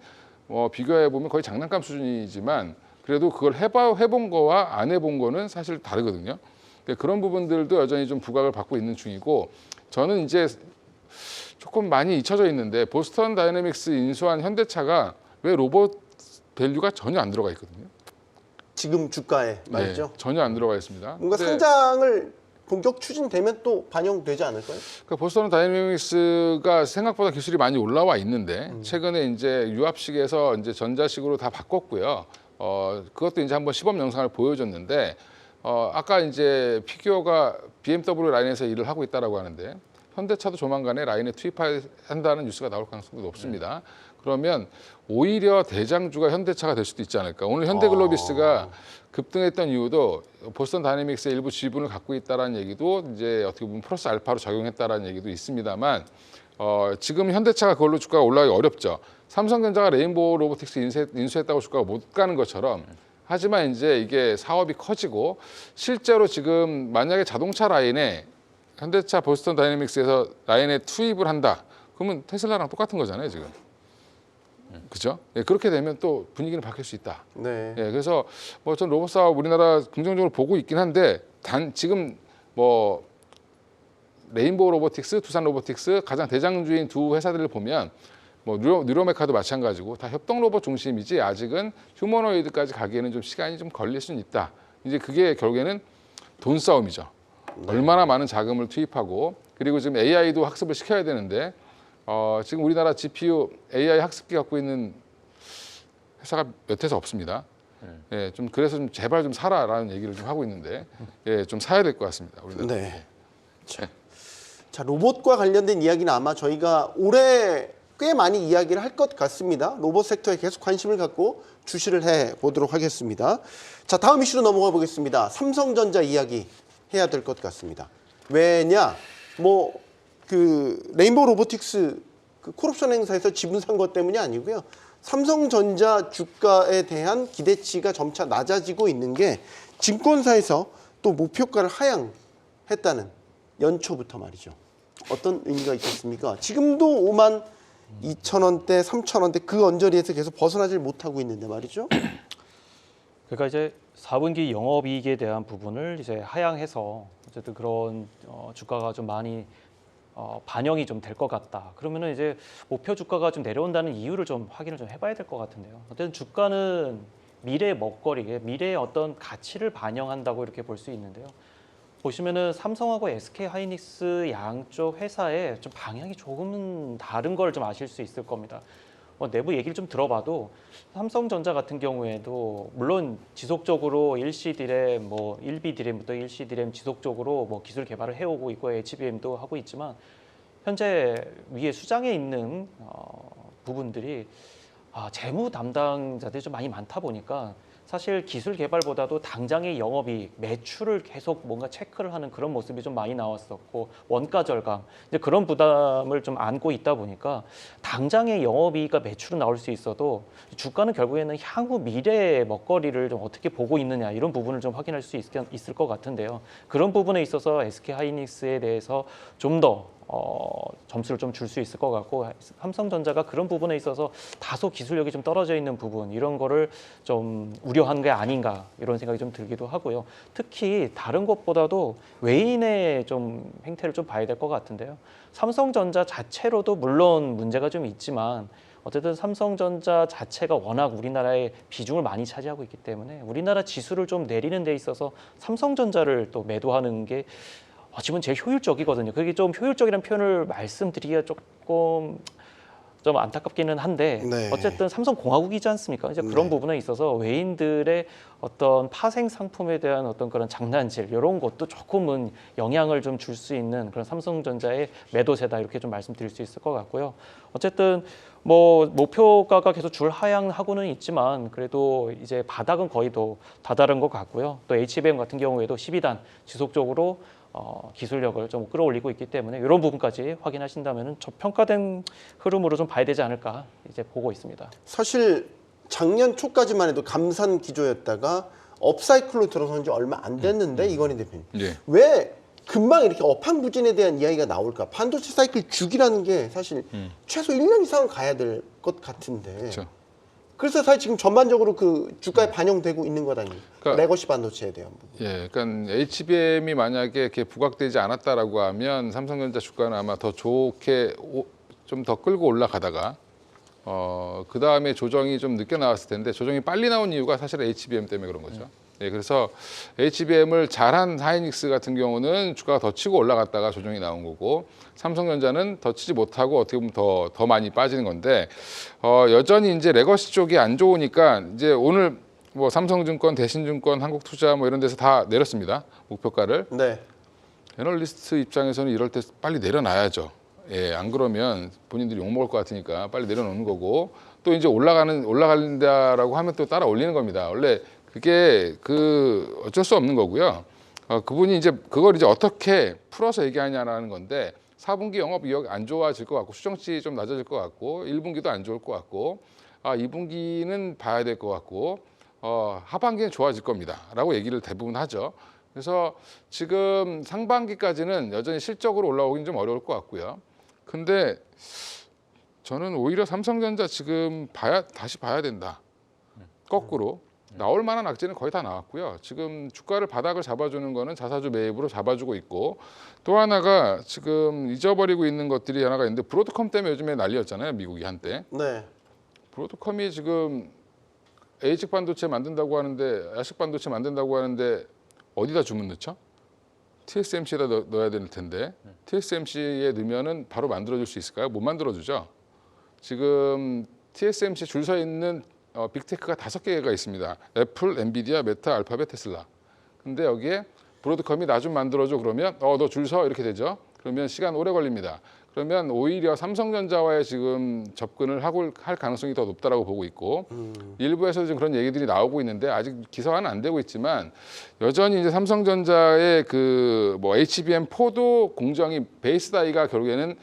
비교해 보면 거의 장난감 수준이지만 그래도 그걸 해본 거와 안 해본 거는 사실 다르거든요. 그런 부분들도 여전히 좀 부각을 받고 있는 중이고 저는 이제 조금 많이 잊혀져 있는데 보스턴 다이내믹스 인수한 현대차가 왜 로봇 밸류가 전혀 안 들어가 있거든요. 지금 주가에 말이죠. 네, 전혀 안 들어가 있습니다. 뭔가 근데 상장을 본격 추진되면 또 반영되지 않을까요? 그러니까 보스턴 다이내믹스가 생각보다 기술이 많이 올라와 있는데 최근에 이제 유압식에서 이제 전자식으로 다 바꿨고요. 그것도 이제 한번 시범 영상을 보여줬는데 아까 이제 피규어가 BMW 라인에서 일을 하고 있다라고 하는데 현대차도 조만간에 라인에 투입한다는 뉴스가 나올 가능성도 높습니다. 그러면 오히려 대장주가 현대차가 될 수도 있지 않을까. 오늘 현대글로비스가 급등했던 이유도 보스턴 다이내믹스의 일부 지분을 갖고 있다라는 얘기도 이제 어떻게 보면 플러스 알파로 작용했다라는 얘기도 있습니다만 지금 현대차가 그걸로 주가가 올라가기 어렵죠. 삼성전자가 레인보우 로보틱스 인수했다고 주가가 못 가는 것처럼 하지만 이제 이게 사업이 커지고 실제로 지금 만약에 자동차 라인에 현대차 보스턴 다이내믹스에서 라인에 투입을 한다. 그러면 테슬라랑 똑같은 거잖아요, 지금. 그죠? 예, 그렇게 되면 또 분위기는 바뀔 수 있다. 네. 예, 그래서 뭐 전 로봇 사업 우리나라 긍정적으로 보고 있긴 한데 지금 뭐 레인보우 로보틱스, 두산 로보틱스 가장 대장주인 두 회사들을 보면 뭐 뉴로메카도 마찬가지고 다 협동 로봇 중심이지 아직은 휴머노이드까지 가기에는 좀 시간이 좀 걸릴 수는 있다. 이제 그게 결국에는 돈 싸움이죠. 얼마나 많은 자금을 투입하고 그리고 지금 AI도 학습을 시켜야 되는데 지금 우리나라 GPU AI 학습기 갖고 있는 회사가 몇 회사 없습니다. 예, 좀 그래서 좀 제발 좀 사라라는 얘기를 좀 하고 있는데 예, 좀 사야 될 것 같습니다. 우리나라. 네. 자, 로봇과 관련된 이야기는 아마 저희가 올해 꽤 많이 이야기를 할 것 같습니다. 로봇 섹터에 계속 관심을 갖고 주시를 해 보도록 하겠습니다. 자, 다음 이슈로 넘어가 보겠습니다. 삼성전자 이야기 해야 될 것 같습니다. 왜냐? 뭐 그 레인보우 로보틱스 그 콜옵션 행사에서 지분 산 것 때문이 아니고요. 삼성전자 주가에 대한 기대치가 점차 낮아지고 있는 게 증권사에서 또 목표가를 하향했다는 연초부터 말이죠. 어떤 의미가 있겠습니까? 지금도 5만 2천 원대, 3천 원대 그 언저리에서 계속 벗어나질 못하고 있는데 말이죠. 그러니까 이제 4분기 영업이익에 대한 부분을 이제 하향해서 어쨌든 그런 주가가 좀 많이 반영이 좀 될 것 같다. 그러면은 이제 목표 주가가 좀 내려온다는 이유를 좀 확인을 좀 해봐야 될 것 같은데요. 어쨌든 주가는 미래의 먹거리, 미래의 어떤 가치를 반영한다고 이렇게 볼 수 있는데요. 보시면은 삼성하고 SK 하이닉스 양쪽 회사의 좀 방향이 조금은 다른 걸 좀 아실 수 있을 겁니다. 내부 얘기를 좀 들어봐도 삼성전자 같은 경우에도 물론 지속적으로 1C 디램, 뭐 1B 디램부터 1C 디램 지속적으로 뭐 기술 개발을 해오고 있고 HBM도 하고 있지만 현재 위에 수장에 있는 부분들이 재무 담당자들이 좀 많이 많다 보니까 사실 기술 개발보다도 당장의 영업이익, 매출을 계속 뭔가 체크를 하는 그런 모습이 좀 많이 나왔었고 원가 절감 이제 그런 부담을 좀 안고 있다 보니까 당장의 영업이익과 매출은 나올 수 있어도 주가는 결국에는 향후 미래의 먹거리를 좀 어떻게 보고 있느냐 이런 부분을 좀 확인할 수 있을 것 같은데요. 그런 부분에 있어서 SK 하이닉스에 대해서 좀 더 점수를 좀 줄 수 있을 것 같고 삼성전자가 그런 부분에 있어서 다소 기술력이 좀 떨어져 있는 부분 이런 거를 좀 우려한 게 아닌가 이런 생각이 좀 들기도 하고요. 특히 다른 것보다도 외인의 좀 행태를 좀 봐야 될 것 같은데요. 삼성전자 자체로도 물론 문제가 좀 있지만 어쨌든 삼성전자 자체가 워낙 우리나라의 비중을 많이 차지하고 있기 때문에 우리나라 지수를 좀 내리는 데 있어서 삼성전자를 또 매도하는 게 지금은 제일 효율적이거든요. 그게 좀 효율적이라는 표현을 말씀드리기가 조금 좀 안타깝기는 한데 네. 어쨌든 삼성공화국이지 않습니까? 이제 그런 네. 부분에 있어서 외인들의 어떤 파생 상품에 대한 어떤 그런 장난질 이런 것도 조금은 영향을 좀 줄 수 있는 그런 삼성전자의 매도세다 이렇게 좀 말씀드릴 수 있을 것 같고요. 어쨌든 뭐 목표가가 계속 줄 하향하고는 있지만 그래도 이제 바닥은 거의 또 다다른 것 같고요. 또 HBM 같은 경우에도 12단 지속적으로 기술력을 좀 끌어올리고 있기 때문에 이런 부분까지 확인하신다면 저평가된 흐름으로 좀 봐야 되지 않을까 이제 보고 있습니다. 사실 작년 초까지만 해도 감산 기조였다가 업사이클로 들어선 지 얼마 안 됐는데 이건희 대표님 예. 왜 금방 이렇게 업황부진에 대한 이야기가 나올까? 반도체 사이클 주기라는 게 사실 최소 1년 이상은 가야 될 것 같은데 그렇죠. 그래서 사실 지금 전반적으로 그 주가에 반영되고 있는 것 아닙니까? 그러니까- 레거시 반도체에 대한 부분. 예, 그러니까 HBM이 만약에 이렇게 부각되지 않았다라고 하면 삼성전자 주가는 아마 더 좋게 좀 더 끌고 올라가다가 그 다음에 조정이 좀 늦게 나왔을 텐데 조정이 빨리 나온 이유가 사실 HBM 때문에 그런 거죠. 예, 그래서 HBM을 잘한 하이닉스 같은 경우는 주가가 더 치고 올라갔다가 조정이 나온 거고 삼성전자는 더 치지 못하고 어떻게 보면 더 많이 빠지는 건데 여전히 이제 레거시 쪽이 안 좋으니까 이제 오늘 뭐 삼성증권, 대신증권, 한국투자 뭐 이런 데서 다 내렸습니다. 목표가를. 네. 애널리스트 입장에서는 이럴 때 빨리 내려놔야죠. 예, 안 그러면 본인들이 욕먹을 것 같으니까 빨리 내려놓는 거고 또 이제 올라간다라고 하면 또 따라 올리는 겁니다. 원래 그게 어쩔 수 없는 거고요. 그분이 이제 그걸 이제 어떻게 풀어서 얘기하냐라는 건데 4분기 영업 이익 안 좋아질 것 같고 수정치 좀 낮아질 것 같고 1분기도 안 좋을 것 같고 2분기는 봐야 될 것 같고 하반기는 좋아질 겁니다라고 얘기를 대부분 하죠. 그래서 지금 상반기까지는 여전히 실적으로 올라오긴 좀 어려울 것 같고요. 근데 저는 오히려 삼성전자 지금 다시 봐야 된다. 거꾸로 나올 만한 악재는 거의 다 나왔고요. 지금 주가를 바닥을 잡아주는 거는 자사주 매입으로 잡아주고 있고 또 하나가 지금 잊어버리고 있는 것들이 하나가 있는데 브로드컴 때문에 요즘에 난리였잖아요. 미국이 한때. 네. 브로드컴이 지금 ASIC 반도체 만든다고 하는데 야식 반도체 만든다고 하는데 어디다 주문 넣죠? TSMC에다 넣어야 될 텐데 TSMC에 넣으면은 바로 만들어줄 수 있을까요? 못 만들어주죠. 지금 TSMC 줄 서 있는 빅테크가 5개가 있습니다. 애플, 엔비디아, 메타, 알파벳, 테슬라. 근데 여기에 브로드컴이 나 좀 만들어줘 그러면 너 줄 서 이렇게 되죠. 그러면 시간 오래 걸립니다. 그러면 오히려 삼성전자와의 지금 접근을 할 가능성이 더 높다라고 보고 있고 일부에서 지금 그런 얘기들이 나오고 있는데 아직 기사화는 안 되고 있지만 여전히 이제 삼성전자의 뭐 HBM4도 공정이 베이스 다이가 결국에는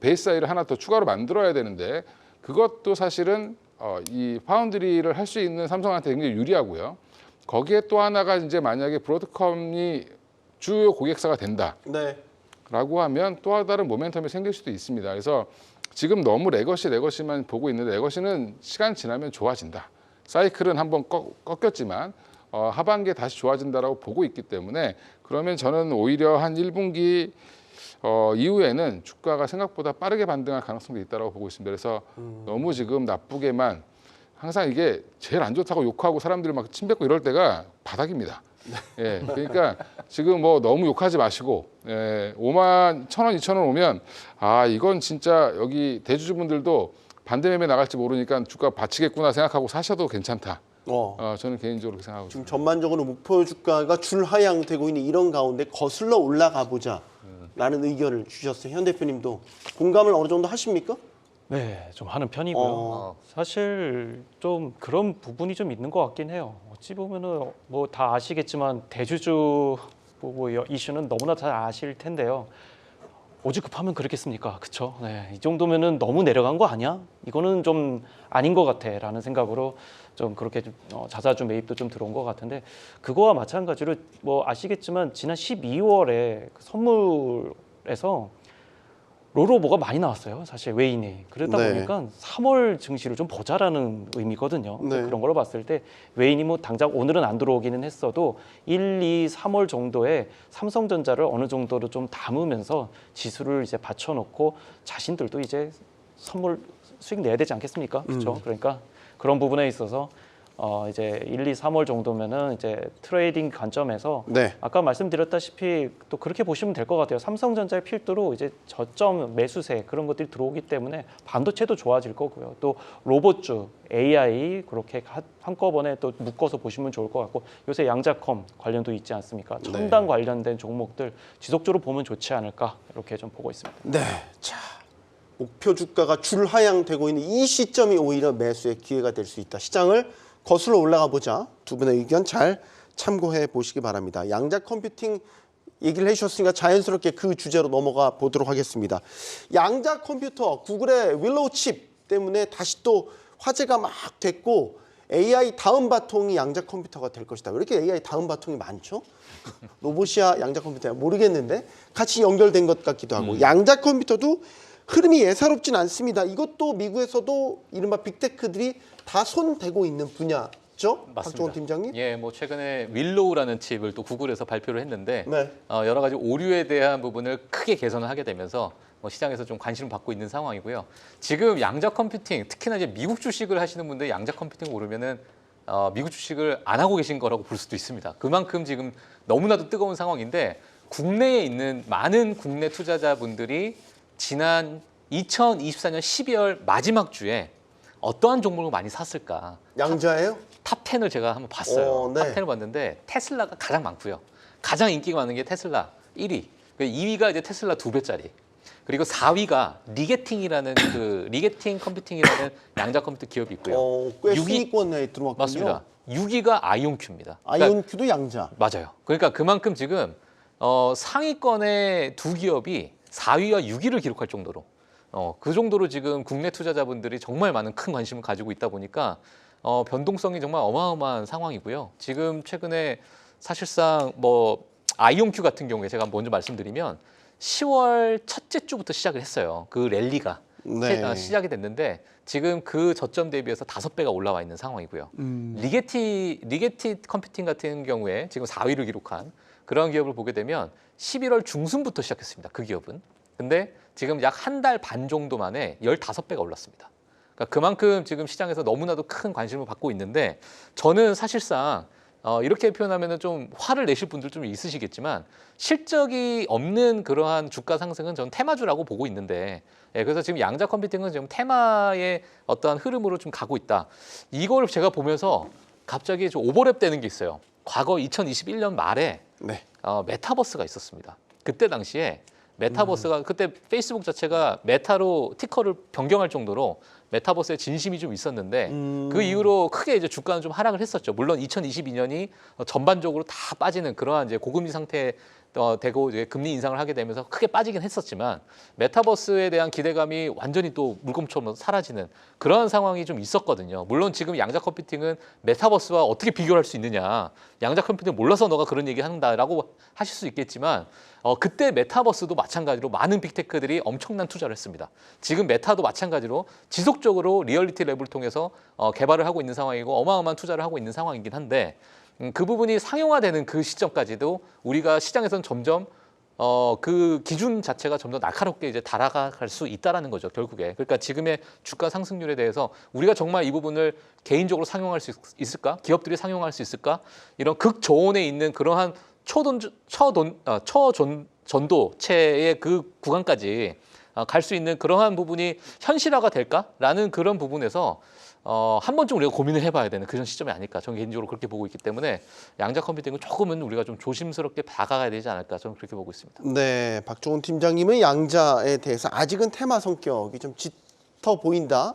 베이스 다이를 하나 더 추가로 만들어야 되는데 그것도 사실은 이 파운드리를 할 수 있는 삼성한테 굉장히 유리하고요. 거기에 또 하나가 이제 만약에 브로드컴이 주요 고객사가 된다. 네. 라고 하면 또 다른 모멘텀이 생길 수도 있습니다. 그래서 지금 너무 레거시만 보고 있는데 레거시는 시간 지나면 좋아진다. 사이클은 한번 꺾였지만 하반기에 다시 좋아진다라고 보고 있기 때문에 그러면 저는 오히려 한 1분기 이후에는 주가가 생각보다 빠르게 반등할 가능성도 있다고 보고 있습니다. 그래서 너무 지금 나쁘게만 항상 이게 제일 안 좋다고 욕하고 사람들이 막 침뱉고 이럴 때가 바닥입니다. 예, 그러니까 지금 뭐 너무 욕하지 마시고 5만 1,000원, 2,000원 오면 이건 진짜 여기 대주주분들도 반대 매매 나갈지 모르니까 주가 받치겠구나 생각하고 사셔도 괜찮다. 저는 개인적으로 그렇게 생각하고 지금 있습니다. 전반적으로 목표 주가가 줄 하향되고 있는 이런 가운데 거슬러 올라가 보자라는 의견을 주셨어요. 현 대표님도 공감을 어느 정도 하십니까? 네, 좀 하는 편이고요. 어. 사실 좀 그런 부분이 좀 있는 것 같긴 해요. 어찌 보면은 뭐 다 아시겠지만 대주주 이슈는 너무나 잘 아실 텐데요. 오죽 급하면 그렇겠습니까? 그렇죠? 네, 이 정도면은 너무 내려간 거 아니야? 이거는 좀 아닌 것 같아라는 생각으로 좀 그렇게 좀, 자사주 매입도 좀 들어온 것 같은데 그거와 마찬가지로 뭐 아시겠지만 지난 12월에 선물에서 롤오버가 많이 나왔어요. 사실 외인이 그러다 네. 보니까 3월 증시를 좀 보자라는 의미거든요. 네. 그런 걸로 봤을 때 외인이 뭐 당장 오늘은 안 들어오기는 했어도 1, 2, 3월 정도에 삼성전자를 어느 정도로 좀 담으면서 지수를 이제 받쳐놓고 자신들도 이제 선물 수익 내야 되지 않겠습니까? 그렇죠? 그러니까 그런 부분에 있어서 이제 1, 2, 3월 정도면은 이제 트레이딩 관점에서 네. 아까 말씀드렸다시피 또 그렇게 보시면 될 것 같아요. 삼성전자의 필두로 이제 저점 매수세 그런 것들이 들어오기 때문에 반도체도 좋아질 거고요. 또 로봇주, AI 그렇게 한꺼번에 또 묶어서 보시면 좋을 것 같고 요새 양자컴 관련도 있지 않습니까? 첨단 관련된 종목들 지속적으로 보면 좋지 않을까 이렇게 좀 보고 있습니다. 네. 자, 목표 주가가 줄하향되고 있는 이 시점이 오히려 매수의 기회가 될 수 있다. 시장을 거슬러 올라가 보자. 두 분의 의견 잘 참고해 보시기 바랍니다. 양자 컴퓨팅 얘기를 해주셨으니까 자연스럽게 그 주제로 넘어가 보도록 하겠습니다. 양자 컴퓨터, 구글의 윌로우 칩 때문에 다시 또 화제가 막 됐고 AI 다음 바통이 양자 컴퓨터가 될 것이다. 왜 이렇게 AI 다음 바통이 많죠? 로봇이야 양자 컴퓨터야 모르겠는데 같이 연결된 것 같기도 하고 양자 컴퓨터도 흐름이 예사롭진 않습니다. 이것도 미국에서도 이른바 빅테크들이 다 손대고 있는 분야죠? 박종원 팀장님? 예, 뭐 최근에 윌로우라는 칩을 또 구글에서 발표를 했는데 네. 여러 가지 오류에 대한 부분을 크게 개선을 하게 되면서 시장에서 좀 관심을 받고 있는 상황이고요. 지금 양자 컴퓨팅, 특히나 이제 미국 주식을 하시는 분들 양자 컴퓨팅 오르면은 미국 주식을 안 하고 계신 거라고 볼 수도 있습니다. 그만큼 지금 너무나도 뜨거운 상황인데 국내에 있는 많은 국내 투자자분들이 지난 2024년 12월 마지막 주에 어떠한 종목을 많이 샀을까? 양자예요? 탑 10을 제가 한번 봤어요. 네. 탑 10을 봤는데 테슬라가 가장 많고요. 가장 인기가 많은 게 테슬라 1위. 2위가 이제 테슬라 2배짜리. 그리고 4위가 리게팅이라는 그 리게팅 컴퓨팅이라는 양자 컴퓨터 기업이 있고요. 꽤 6위 순위권에 들어왔군요. 맞습니다. 6위가 아이온큐입니다. 그러니까 아이온큐도 양자. 맞아요. 그러니까 그만큼 지금 상위권의 두 기업이 4위와 6위를 기록할 정도로 그 정도로 지금 국내 투자자분들이 정말 많은 큰 관심을 가지고 있다 보니까 변동성이 정말 어마어마한 상황이고요. 지금 최근에 사실상 뭐 아이온큐 같은 경우에 제가 먼저 말씀드리면 10월 첫째 주부터 시작을 했어요. 그 랠리가 네. 시작이 됐는데 지금 그 저점 대비해서 5배가 올라와 있는 상황이고요. 리게티 컴퓨팅 같은 경우에 지금 4위를 기록한 그런 기업을 보게 되면 11월 중순부터 시작했습니다. 그 기업은. 근데 지금 약 한 달 반 정도 만에 15배가 올랐습니다. 그러니까 그만큼 지금 시장에서 너무나도 큰 관심을 받고 있는데 저는 사실상 이렇게 표현하면 좀 화를 내실 분들 좀 있으시겠지만 실적이 없는 그러한 주가 상승은 저는 테마주라고 보고 있는데 그래서 지금 양자 컴퓨팅은 지금 테마의 어떠한 흐름으로 좀 가고 있다. 이걸 제가 보면서 갑자기 좀 오버랩 되는 게 있어요. 과거 2021년 말에 네. 메타버스가 있었습니다. 그때 당시에 메타버스가 그때 페이스북 자체가 메타로 티커를 변경할 정도로 메타버스에 진심이 좀 있었는데 그 이후로 크게 이제 주가는 좀 하락을 했었죠. 물론 2022년이 전반적으로 다 빠지는 그러한 이제 고금리 상태 되고 이제 금리 인상을 하게 되면서 크게 빠지긴 했었지만 메타버스에 대한 기대감이 완전히 또 물금처럼 사라지는 그러한 상황이 좀 있었거든요. 물론 지금 양자 컴퓨팅은 메타버스와 어떻게 비교할 수 있느냐. 양자 컴퓨팅 몰라서 너가 그런 얘기 한다라고 하실 수 있겠지만 그때 메타버스도 마찬가지로 많은 빅테크들이 엄청난 투자를 했습니다. 지금 메타도 마찬가지로 지속적으로 리얼리티 랩을 통해서 개발을 하고 있는 상황이고 어마어마한 투자를 하고 있는 상황이긴 한데 그 부분이 상용화되는 그 시점까지도 우리가 시장에서는 점점 그 기준 자체가 좀 더 날카롭게 이제 달아갈 수 있다라는 거죠, 결국에. 그러니까 지금의 주가 상승률에 대해서 우리가 정말 이 부분을 개인적으로 상용할 수 있을까? 기업들이 상용할 수 있을까? 이런 극저온에 있는 그러한 초전도체의 그 구간까지 갈 수 있는 그러한 부분이 현실화가 될까라는 그런 부분에서 한 번쯤 우리가 고민을 해봐야 되는 그런 시점이 아닐까. 저는 개인적으로 그렇게 보고 있기 때문에 양자 컴퓨팅은 조금은 우리가 좀 조심스럽게 다가가야 되지 않을까. 저는 그렇게 보고 있습니다. 네, 박종훈 팀장님은 양자에 대해서 아직은 테마 성격이 좀 더 보인다.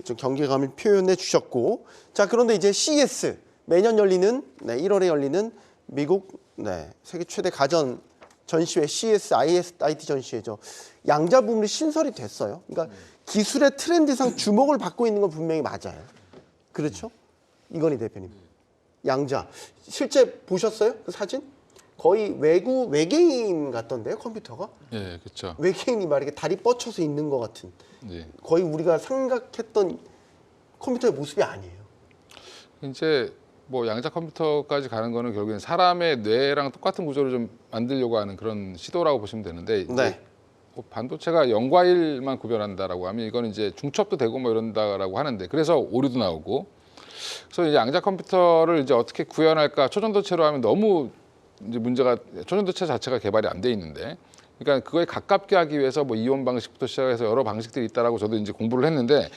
좀 경계감을 표현해 주셨고, 자 그런데 이제 CES 매년 열리는 1월에 열리는 미국 세계 최대 가전 전시회 CES IT 전시회죠. 양자 부분이 신설이 됐어요. 그러니까 기술의 트렌드상 주목을 받고 있는 건 분명히 맞아요. 그렇죠? 이건희 대표님. 양자 실제 보셨어요? 그 사진? 거의 외계인 같던데요, 컴퓨터가? 예, 그렇죠. 외계인이 막 이렇게 다리 뻗쳐서 있는 것 같은. 예. 거의 우리가 생각했던 컴퓨터의 모습이 아니에요. 이제 뭐 양자 컴퓨터까지 가는 거는 결국엔 사람의 뇌랑 똑같은 구조를 좀 만들려고 하는 그런 시도라고 보시면 되는데 이제 네. 뭐 반도체가 0과 1만 구별한다라고 하면 이거는 이제 중첩도 되고 뭐 이런다라고 하는데 그래서 오류도 나오고 그래서 이제 양자 컴퓨터를 이제 어떻게 구현할까 초전도체로 하면 너무 이제 문제가 초전도체 자체가 개발이 안 돼 있는데 그러니까 그거에 가깝게 하기 위해서 뭐 이온 방식부터 시작해서 여러 방식들이 있다라고 저도 이제 공부를 했는데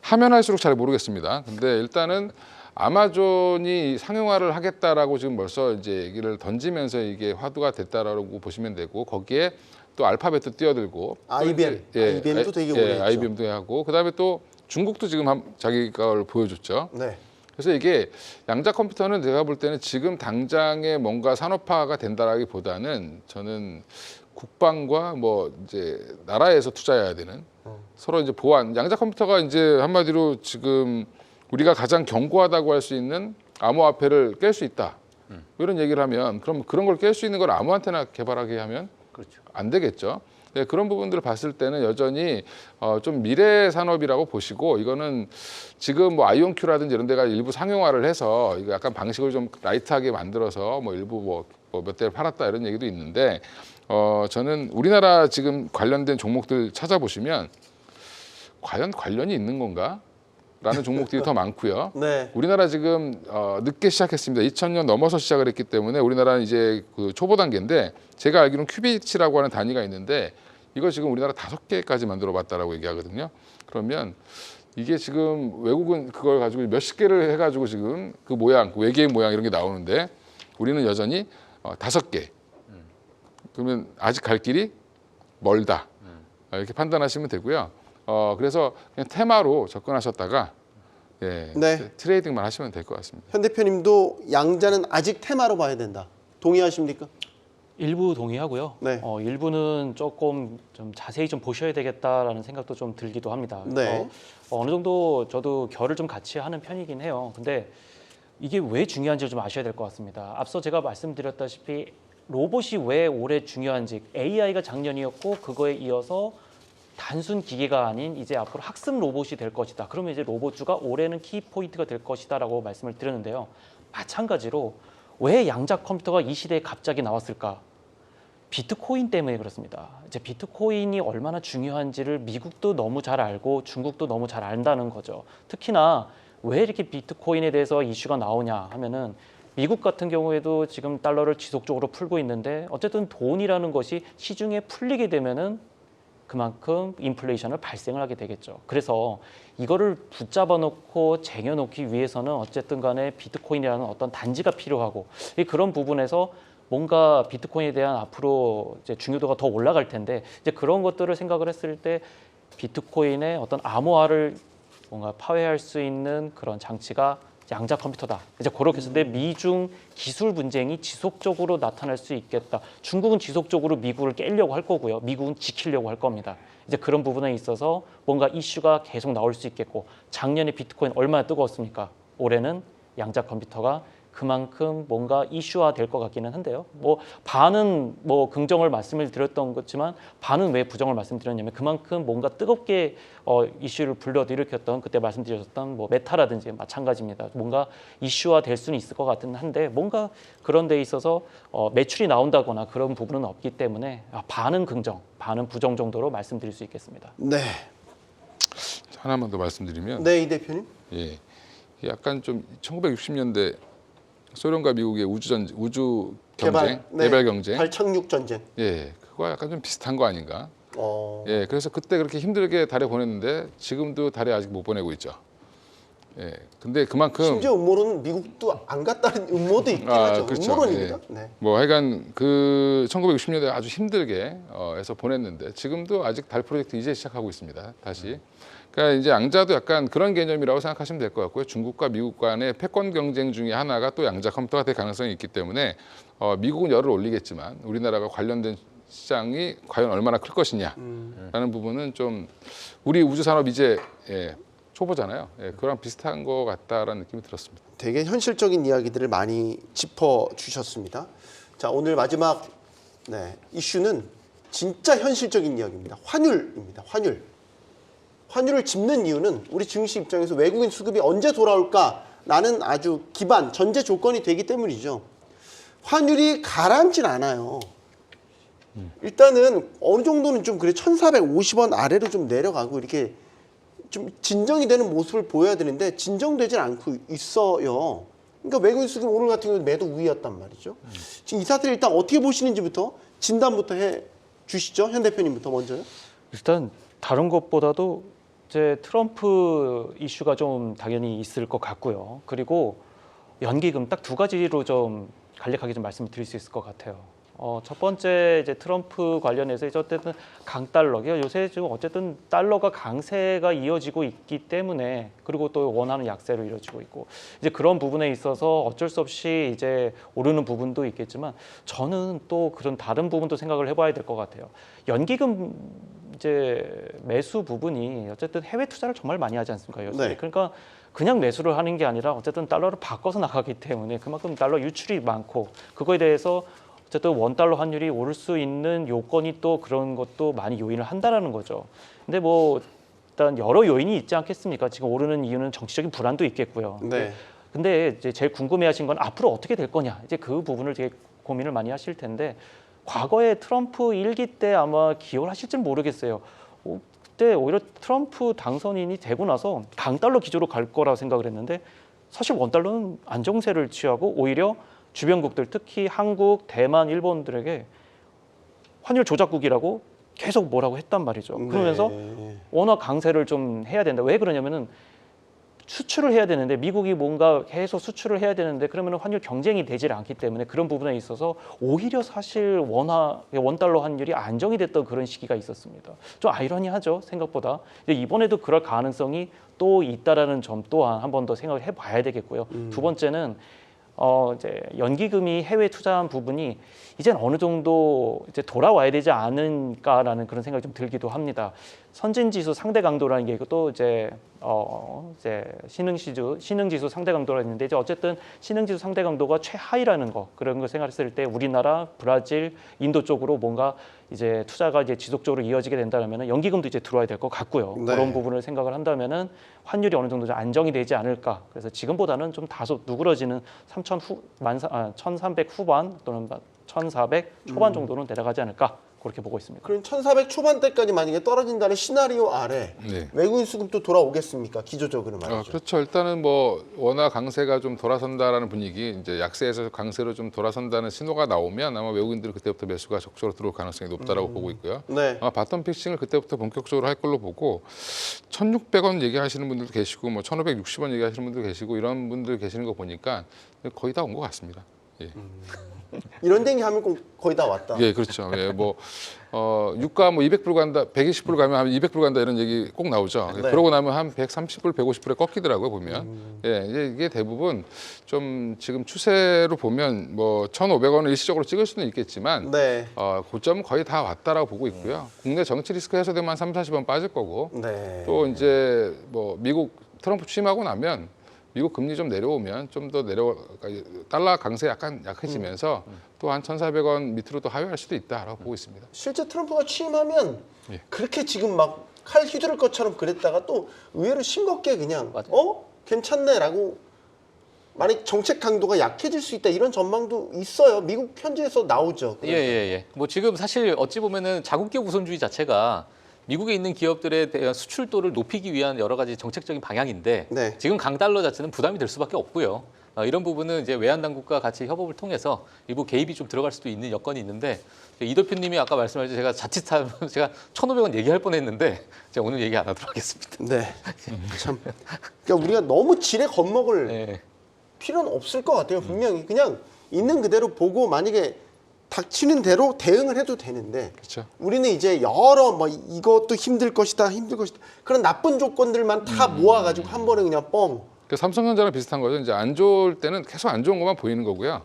하면 할수록 잘 모르겠습니다. 근데 일단은 아마존이 상용화를 하겠다라고 지금 벌써 이제 얘기를 던지면서 이게 화두가 됐다라고 보시면 되고 거기에 또 알파벳도 뛰어들고 IBM도 되게 오래 했죠. IBM도 하고 그다음에 또 중국도 지금 자기 걸 보여줬죠. 네. 그래서 이게 양자 컴퓨터는 제가 볼 때는 지금 당장에 뭔가 산업화가 된다라기보다는 저는 국방과 뭐 이제 나라에서 투자해야 되는 서로 이제 보안 양자 컴퓨터가 이제 한마디로 지금 우리가 가장 견고하다고 할 수 있는 암호화폐를 깰 수 있다. 이런 얘기를 하면 그럼 그런 걸 깰 수 있는 걸 아무한테나 개발하게 하면 그렇죠. 안 되겠죠. 네, 그런 부분들을 봤을 때는 여전히 좀 미래 산업이라고 보시고 이거는 지금 뭐 아이온큐라든지 이런 데가 일부 상용화를 해서 이거 약간 방식을 좀 라이트하게 만들어서 뭐 일부 뭐 몇 대를 팔았다 이런 얘기도 있는데 저는 우리나라 지금 관련된 종목들 찾아보시면 과연 관련이 있는 건가? 라는 종목들이 더 많고요. 네. 우리나라 지금 늦게 시작했습니다. 2000년 넘어서 시작을 했기 때문에 우리나라는 이제 그 초보 단계인데 제가 알기로는 큐비치라고 하는 단위가 있는데 이거 지금 우리나라 5개까지 만들어 봤다라고 얘기하거든요. 그러면 이게 지금 외국은 그걸 가지고 몇십 개를 해가지고 지금 그 모양, 그 외계인 모양 이런 게 나오는데 우리는 여전히 5개. 그러면 아직 갈 길이 멀다. 이렇게 판단하시면 되고요. 그래서 그냥 테마로 접근하셨다가 예, 네. 트레이딩만 하시면 될 것 같습니다. 현 대표님도 양자는 아직 테마로 봐야 된다. 동의하십니까? 일부 동의하고요. 네. 일부는 조금 좀 자세히 좀 보셔야 되겠다라는 생각도 좀 들기도 합니다. 네. 어느 정도 저도 결을 좀 같이 하는 편이긴 해요. 근데 이게 왜 중요한지 좀 아셔야 될 것 같습니다. 앞서 제가 말씀드렸다시피 로봇이 왜 올해 중요한지 AI가 작년이었고 그거에 이어서 단순 기계가 아닌 이제 앞으로 학습 로봇이 될 것이다. 그러면 이제 로봇주가 올해는 키포인트가 될 것이다라고 말씀을 드렸는데요. 마찬가지로 왜 양자 컴퓨터가 이 시대에 갑자기 나왔을까? 비트코인 때문에 그렇습니다. 이제 비트코인이 얼마나 중요한지를 미국도 너무 잘 알고 중국도 너무 잘 안다는 거죠. 특히나 왜 이렇게 비트코인에 대해서 이슈가 나오냐 하면은 미국 같은 경우에도 지금 달러를 지속적으로 풀고 있는데 어쨌든 돈이라는 것이 시중에 풀리게 되면은 그만큼 인플레이션을 발생을 하게 되겠죠. 그래서 이거를 붙잡아 놓고 쟁여 놓기 위해서는 어쨌든 간에 비트코인이라는 어떤 단지가 필요하고 그런 부분에서 뭔가 비트코인에 대한 앞으로 이제 중요도가 더 올라갈 텐데 이제 그런 것들을 생각을 했을 때 비트코인의 어떤 암호화를 뭔가 파괴할 수 있는 그런 장치가 양자 컴퓨터다. 이제 그렇게 했을 때 미중 기술 분쟁이 지속적으로 나타날 수 있겠다. 중국은 지속적으로 미국을 깨려고 할 거고요. 미국은 지키려고 할 겁니다. 이제 그런 부분에 있어서 뭔가 이슈가 계속 나올 수 있겠고 작년에 비트코인 얼마나 뜨거웠습니까? 올해는 양자 컴퓨터가 그만큼 뭔가 이슈화 될 것 같기는 한데요. 뭐 반은 뭐 긍정을 말씀을 드렸던 거지만 반은 왜 부정을 말씀드렸냐면 그만큼 뭔가 뜨겁게 이슈를 불러일으켰던 그때 말씀드렸던 뭐 메타라든지 마찬가지입니다. 뭔가 이슈화 될 수는 있을 것 같은 한데 뭔가 그런 데 있어서 매출이 나온다거나 그런 부분은 없기 때문에 반은 긍정, 반은 부정 정도로 말씀드릴 수 있겠습니다. 네. 하나만 더 말씀드리면 네, 이 대표님. 예, 약간 좀 1960년대 소련과 미국의 우주 경쟁, 개발 경쟁, 발착륙 전쟁. 예, 그거 약간 좀 비슷한 거 아닌가? 어. 예, 그래서 그때 그렇게 힘들게 달에 보냈는데 지금도 달에 아직 못 보내고 있죠. 예. 근데 그만큼 심지어 음모론은 미국도 안 갔다는 음모도 있긴 하죠. 그렇죠. 음모론입니다. 예. 네. 뭐 하여간 그 1960년대 아주 힘들게 해서 보냈는데 지금도 아직 달 프로젝트 이제 시작하고 있습니다. 다시. 그러니까 이제 양자도 약간 그런 개념이라고 생각하시면 될 것 같고요. 중국과 미국 간의 패권 경쟁 중에 하나가 또 양자 컴퓨터가 될 가능성이 있기 때문에 미국은 열을 올리겠지만 우리나라가 관련된 시장이 과연 얼마나 클 것이냐라는 부분은 좀 우리 우주 산업 이제 초보잖아요. 그거랑 비슷한 것 같다라는 느낌이 들었습니다. 되게 현실적인 이야기들을 많이 짚어 주셨습니다. 자, 오늘 마지막 이슈는 진짜 현실적인 이야기입니다. 환율입니다. 환율을 짚는 이유는 우리 증시 입장에서 외국인 수급이 언제 돌아올까라는 아주 기반, 전제 조건이 되기 때문이죠. 환율이 가라앉진 않아요. 일단은 어느 정도는 좀 그래 1,450원 아래로 좀 내려가고 이렇게 좀 진정이 되는 모습을 보여야 되는데 진정되질 않고 있어요. 그러니까 외국인 수급 오늘 같은 경우는 매도 우위였단 말이죠. 지금 이 사태를 일단 어떻게 보시는지부터 진단부터 해 주시죠. 현 대표님부터 먼저요. 일단 다른 것보다도 이제 트럼프 이슈가 좀 당연히 있을 것 같고요. 그리고 연기금 딱 두 가지로 좀 간략하게 좀 말씀을 드릴 수 있을 것 같아요. 첫 번째 이제 트럼프 관련해서 이제 어쨌든 강달러, 요새 지금 어쨌든 달러가 강세가 이어지고 있기 때문에 그리고 또 원화는 약세로 이루어지고 있고 이제 그런 부분에 있어서 어쩔 수 없이 이제 오르는 부분도 있겠지만 저는 또 그런 다른 부분도 생각을 해봐야 될 것 같아요. 연기금 이제 매수 부분이 어쨌든 해외 투자를 정말 많이 하지 않습니까? 요새. 네. 그러니까 그냥 매수를 하는 게 아니라 어쨌든 달러를 바꿔서 나가기 때문에 그만큼 달러 유출이 많고 그거에 대해서 어쨌든 원달러 환율이 오를 수 있는 요건이 또 그런 것도 많이 요인을 한다라는 거죠. 근데 뭐 일단 여러 요인이 있지 않겠습니까? 지금 오르는 이유는 정치적인 불안도 있겠고요. 네. 근데 이제 제일 궁금해하신 건 앞으로 어떻게 될 거냐 이제 그 부분을 되게 고민을 많이 하실 텐데 과거에 트럼프 1기 때 아마 기억을 하실지 모르겠어요. 그때 오히려 트럼프 당선인이 되고 나서 강달러 기조로 갈 거라 생각을 했는데 사실 원달러는 안정세를 취하고 오히려 주변국들 특히 한국, 대만, 일본들에게 환율 조작국이라고 계속 뭐라고 했단 말이죠. 그러면서 원화 강세를 좀 해야 된다. 왜 그러냐면은 수출을 해야 되는데 미국이 뭔가 계속 수출을 해야 되는데 그러면 환율 경쟁이 되질 않기 때문에 그런 부분에 있어서 오히려 사실 원달러 환율이 안정이 됐던 그런 시기가 있었습니다. 좀 아이러니하죠 생각보다. 이번에도 그럴 가능성이 또 있다라는 점 또한 한 번 더 생각을 해봐야 되겠고요. 두 번째는 이제 연기금이 해외 투자한 부분이 이젠 어느 정도 이제 돌아와야 되지 않을까라는 그런 생각이 좀 들기도 합니다. 선진지수 상대 강도라는 게 또 이제 신흥지수 상대 강도라는 있는데 이제 어쨌든 신흥지수 상대 강도가 최하위라는 거 그런 거 생각했을 때 우리나라, 브라질, 인도 쪽으로 뭔가 이제 투자가 이제 지속적으로 이어지게 된다면은 연기금도 이제 들어와야 될 것 같고요. 네. 그런 부분을 생각을 한다면은 환율이 어느 정도 좀 안정이 되지 않을까. 그래서 지금보다는 좀 다소 누그러지는 1,300 후반 또는 1,400 초반 정도는 내려가지 않을까. 그렇게 보고 있습니다. 그럼 1,400 초반대까지 만약에 떨어진다는 시나리오 아래 네. 외국인 수급도 돌아오겠습니까? 기조적으로 말이죠. 그렇죠. 일단은 뭐 원화 강세가 좀 돌아선다라는 분위기, 이제 약세에서 강세로 좀 돌아선다는 신호가 나오면 아마 외국인들은 그때부터 매수가 적극적으로 들어올 가능성이 높다라고 보고 있고요. 네. 아마 바텀 픽싱을 그때부터 본격적으로 할 걸로 보고 1,600원 얘기하시는 분들도 계시고 뭐 1,560원 얘기하시는 분들도 계시고 이런 분들 계시는 거 보니까 거의 다 온 것 같습니다. 예. 이런 댕기 하면 꼭 거의 다 왔다. 예, 그렇죠. 예, 뭐 유가 뭐 200불 간다, 120불 가면 한 200불 간다 이런 얘기 꼭 나오죠. 네. 그러고 나면 한 130불, 150불에 꺾이더라고요 보면. 예, 이게 대부분 좀 지금 추세로 보면 뭐 1,500원을 일시적으로 찍을 수는 있겠지만 네. 고점은 거의 다 왔다라고 보고 있고요. 국내 정치 리스크 해소되면 한 30, 40원 빠질 거고 네. 또 이제 뭐 미국 트럼프 취임하고 나면 미국 금리 좀 내려오면 좀 더 달러 강세 약간 약해지면서 또 한 1,400원 밑으로 또 하회할 수도 있다라고 보고 있습니다. 실제 트럼프가 취임하면 예. 그렇게 지금 막 칼 휘두를 것처럼 그랬다가 또 의외로 싱겁게 그냥 괜찮네라고 만약 정책 강도가 약해질 수 있다 이런 전망도 있어요. 미국 현지에서 나오죠. 예. 뭐 지금 사실 어찌 보면은 자국 기업 우선주의 자체가 미국에 있는 기업들에 대한 수출도를 높이기 위한 여러 가지 정책적인 방향인데 네. 지금 강달러 자체는 부담이 될 수밖에 없고요. 이런 부분은 이제 외환 당국과 같이 협업을 통해서 일부 개입이 좀 들어갈 수도 있는 여건이 있는데 이 대표님이 아까 말씀하신 제가 자칫하면 제가 1,500원 얘기할 뻔했는데 제가 오늘 얘기 안 하도록 하겠습니다. 네. 참. 그러니까 우리가 너무 지레 겁먹을 네. 필요는 없을 것 같아요. 분명히 그냥 있는 그대로 보고 만약에 닥치는 대로 대응을 해도 되는데 그렇죠. 우리는 이제 여러 뭐 이것도 힘들 것이다 그런 나쁜 조건들만 다 모아가지고 한 번에 그냥 뻥. 그 삼성전자랑 비슷한 거죠. 이제 안 좋을 때는 계속 안 좋은 것만 보이는 거고요.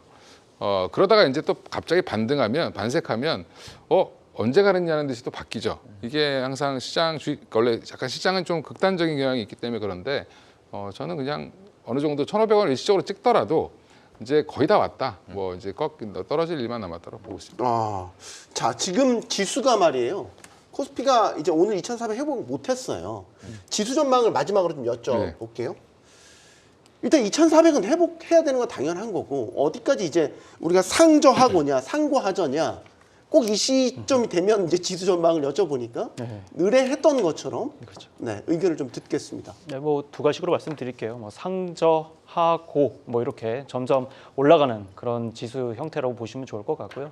그러다가 이제 또 갑자기 반색하면 언제 가느냐는 듯이 또 바뀌죠. 이게 항상 원래 약간 시장은 좀 극단적인 경향이 있기 때문에 그런데 저는 그냥 어느 정도 1,500원을 일시적으로 찍더라도 이제 거의 다 왔다. 뭐 이제 떨어질 일만 남았다고 보고 있습니다. 자, 지금 지수가 말이에요. 코스피가 이제 오늘 2,400 회복 못했어요. 지수 전망을 마지막으로 좀 여쭤볼게요. 일단 2,400은 회복해야 되는 건 당연한 거고 어디까지 이제 우리가 상저하고냐 상고하저냐 꼭 이 시점이 되면 이제 지수 전망을 여쭤보니까 네. 의뢰했던 것처럼 그렇죠. 네, 의견을 좀 듣겠습니다. 네, 뭐 두 가지로 말씀드릴게요. 뭐 상저하고 뭐 이렇게 점점 올라가는 그런 지수 형태라고 보시면 좋을 것 같고요.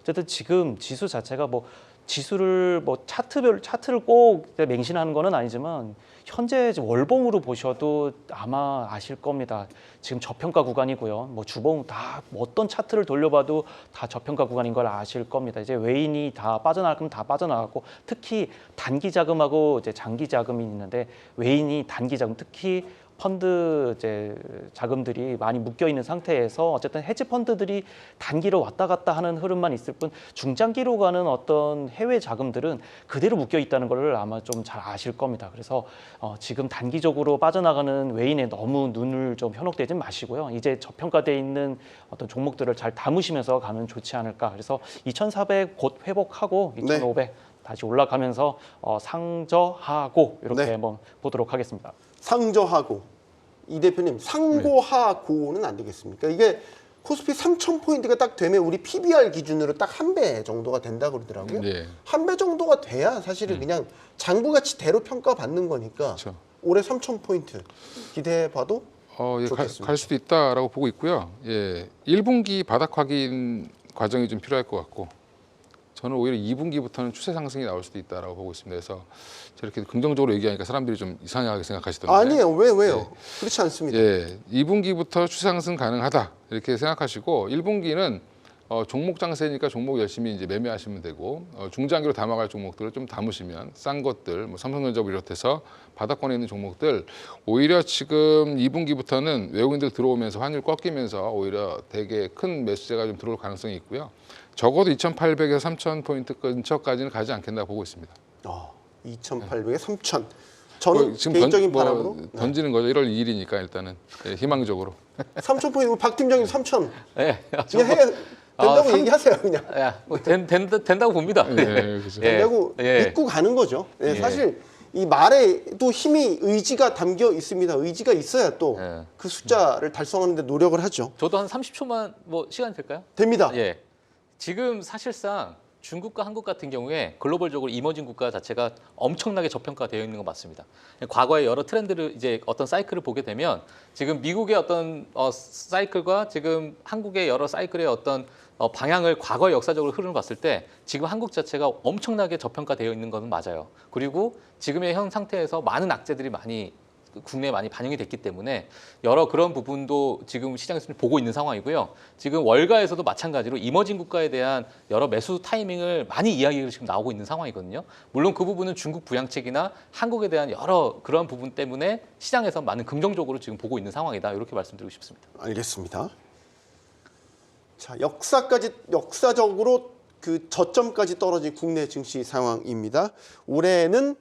어쨌든 지금 지수 자체가 뭐 지수를 뭐 차트를 꼭 맹신하는 거는 아니지만 현재 월봉으로 보셔도 아마 아실 겁니다. 지금 저평가 구간이고요. 뭐 주봉 다 어떤 차트를 돌려봐도 다 저평가 구간인 걸 아실 겁니다. 이제 외인이 다 빠져나가면 다 빠져나가고 특히 단기 자금하고 이제 장기 자금이 있는데 외인이 단기 자금 특히 펀드 이제 자금들이 많이 묶여 있는 상태에서 어쨌든 헤지 펀드들이 단기로 왔다 갔다 하는 흐름만 있을 뿐 중장기로 가는 어떤 해외 자금들은 그대로 묶여 있다는 걸 아마 좀 잘 아실 겁니다. 그래서 지금 단기적으로 빠져나가는 외인에 너무 눈을 좀 현혹되지 마시고요. 이제 저평가돼 있는 어떤 종목들을 잘 담으시면서 가면 좋지 않을까. 그래서 2,400 곧 회복하고 2,500 다시 올라가면서 상저하고 이렇게 네. 한번 보도록 하겠습니다. 상저하고 이 대표님 상고하고는 안 되겠습니까? 이게 코스피 3,000포인트가 딱 되면 우리 PBR 기준으로 딱 한 배 정도가 된다고 그러더라고요. 네. 한 배 정도가 돼야 사실은 그냥 장부가치 대로 평가받는 거니까 그렇죠. 올해 3,000포인트 기대해봐도 예, 좋겠습니다. 갈 수도 있다라고 보고 있고요. 예, 1분기 바닥 확인 과정이 좀 필요할 것 같고 저는 오히려 2분기부터는 추세 상승이 나올 수도 있다라고 보고 있습니다. 그래서 저렇게 긍정적으로 얘기하니까 사람들이 좀 이상하게 생각하시더라고요. 아니에요. 왜요? 네. 그렇지 않습니다. 예, 2분기부터 추세 상승 가능하다 이렇게 생각하시고 1분기는 종목 장세니까 종목 열심히 이제 매매하시면 되고 중장기로 담아갈 종목들을 좀 담으시면 싼 것들, 뭐 삼성전자를 비롯해서 바닥권에 있는 종목들 오히려 지금 2분기부터는 외국인들 들어오면서 환율 꺾이면서 오히려 되게 큰 매수세가 좀 들어올 가능성이 있고요. 적어도 2,800에서 3,000포인트 근처까지는 가지 않겠나 보고 있습니다. 2,800에 3,000. 저는 지금 개인적인 바람으로 던지는 거죠. 1월 2일이니까 일단은 희망적으로. 3,000포인트 박팀장님 3,000. 네. 그냥 된다고 얘기하세요. 그냥. 뭐 된다고 봅니다. 네, 그렇죠. 된다고 예. 믿고 가는 거죠. 예, 예. 사실 이 말에도 힘이 의지가 담겨 있습니다. 의지가 있어야 또 그 예. 숫자를 달성하는 데 노력을 하죠. 저도 한 30초만 뭐 시간 될까요? 됩니다. 예. 지금 사실상 중국과 한국 같은 경우에 글로벌적으로 이머징 국가 자체가 엄청나게 저평가되어 있는 거 맞습니다. 과거의 여러 트렌드를 이제 어떤 사이클을 보게 되면 지금 미국의 어떤 사이클과 지금 한국의 여러 사이클의 어떤 방향을 과거의 역사적으로 흐름을 봤을 때 지금 한국 자체가 엄청나게 저평가되어 있는 것은 맞아요. 그리고 지금의 현 상태에서 많은 악재들이 많이 국내에 많이 반영이 됐기 때문에 여러 그런 부분도 지금 시장에서 보고 있는 상황이고요. 지금 월가에서도 마찬가지로 이머징 국가에 대한 여러 매수 타이밍을 많이 이야기가 지금 나오고 있는 상황이거든요. 물론 그 부분은 중국 부양책이나 한국에 대한 여러 그런 부분 때문에 시장에서 많은 긍정적으로 지금 보고 있는 상황이다. 이렇게 말씀드리고 싶습니다. 알겠습니다. 자, 역사적으로 그 저점까지 떨어진 국내 증시 상황입니다. 올해는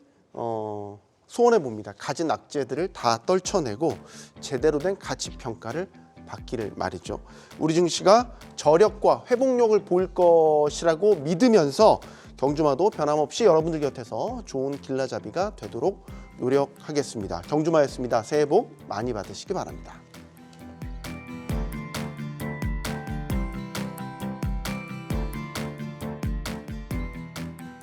소원해 봅니다. 가진 악재들을 다 떨쳐내고 제대로 된 가치 평가를 받기를 말이죠. 우리 증시가 저력과 회복력을 보일 것이라고 믿으면서 경주마도 변함없이 여러분들 곁에서 좋은 길라잡이가 되도록 노력하겠습니다. 경주마였습니다. 새해 복 많이 받으시기 바랍니다.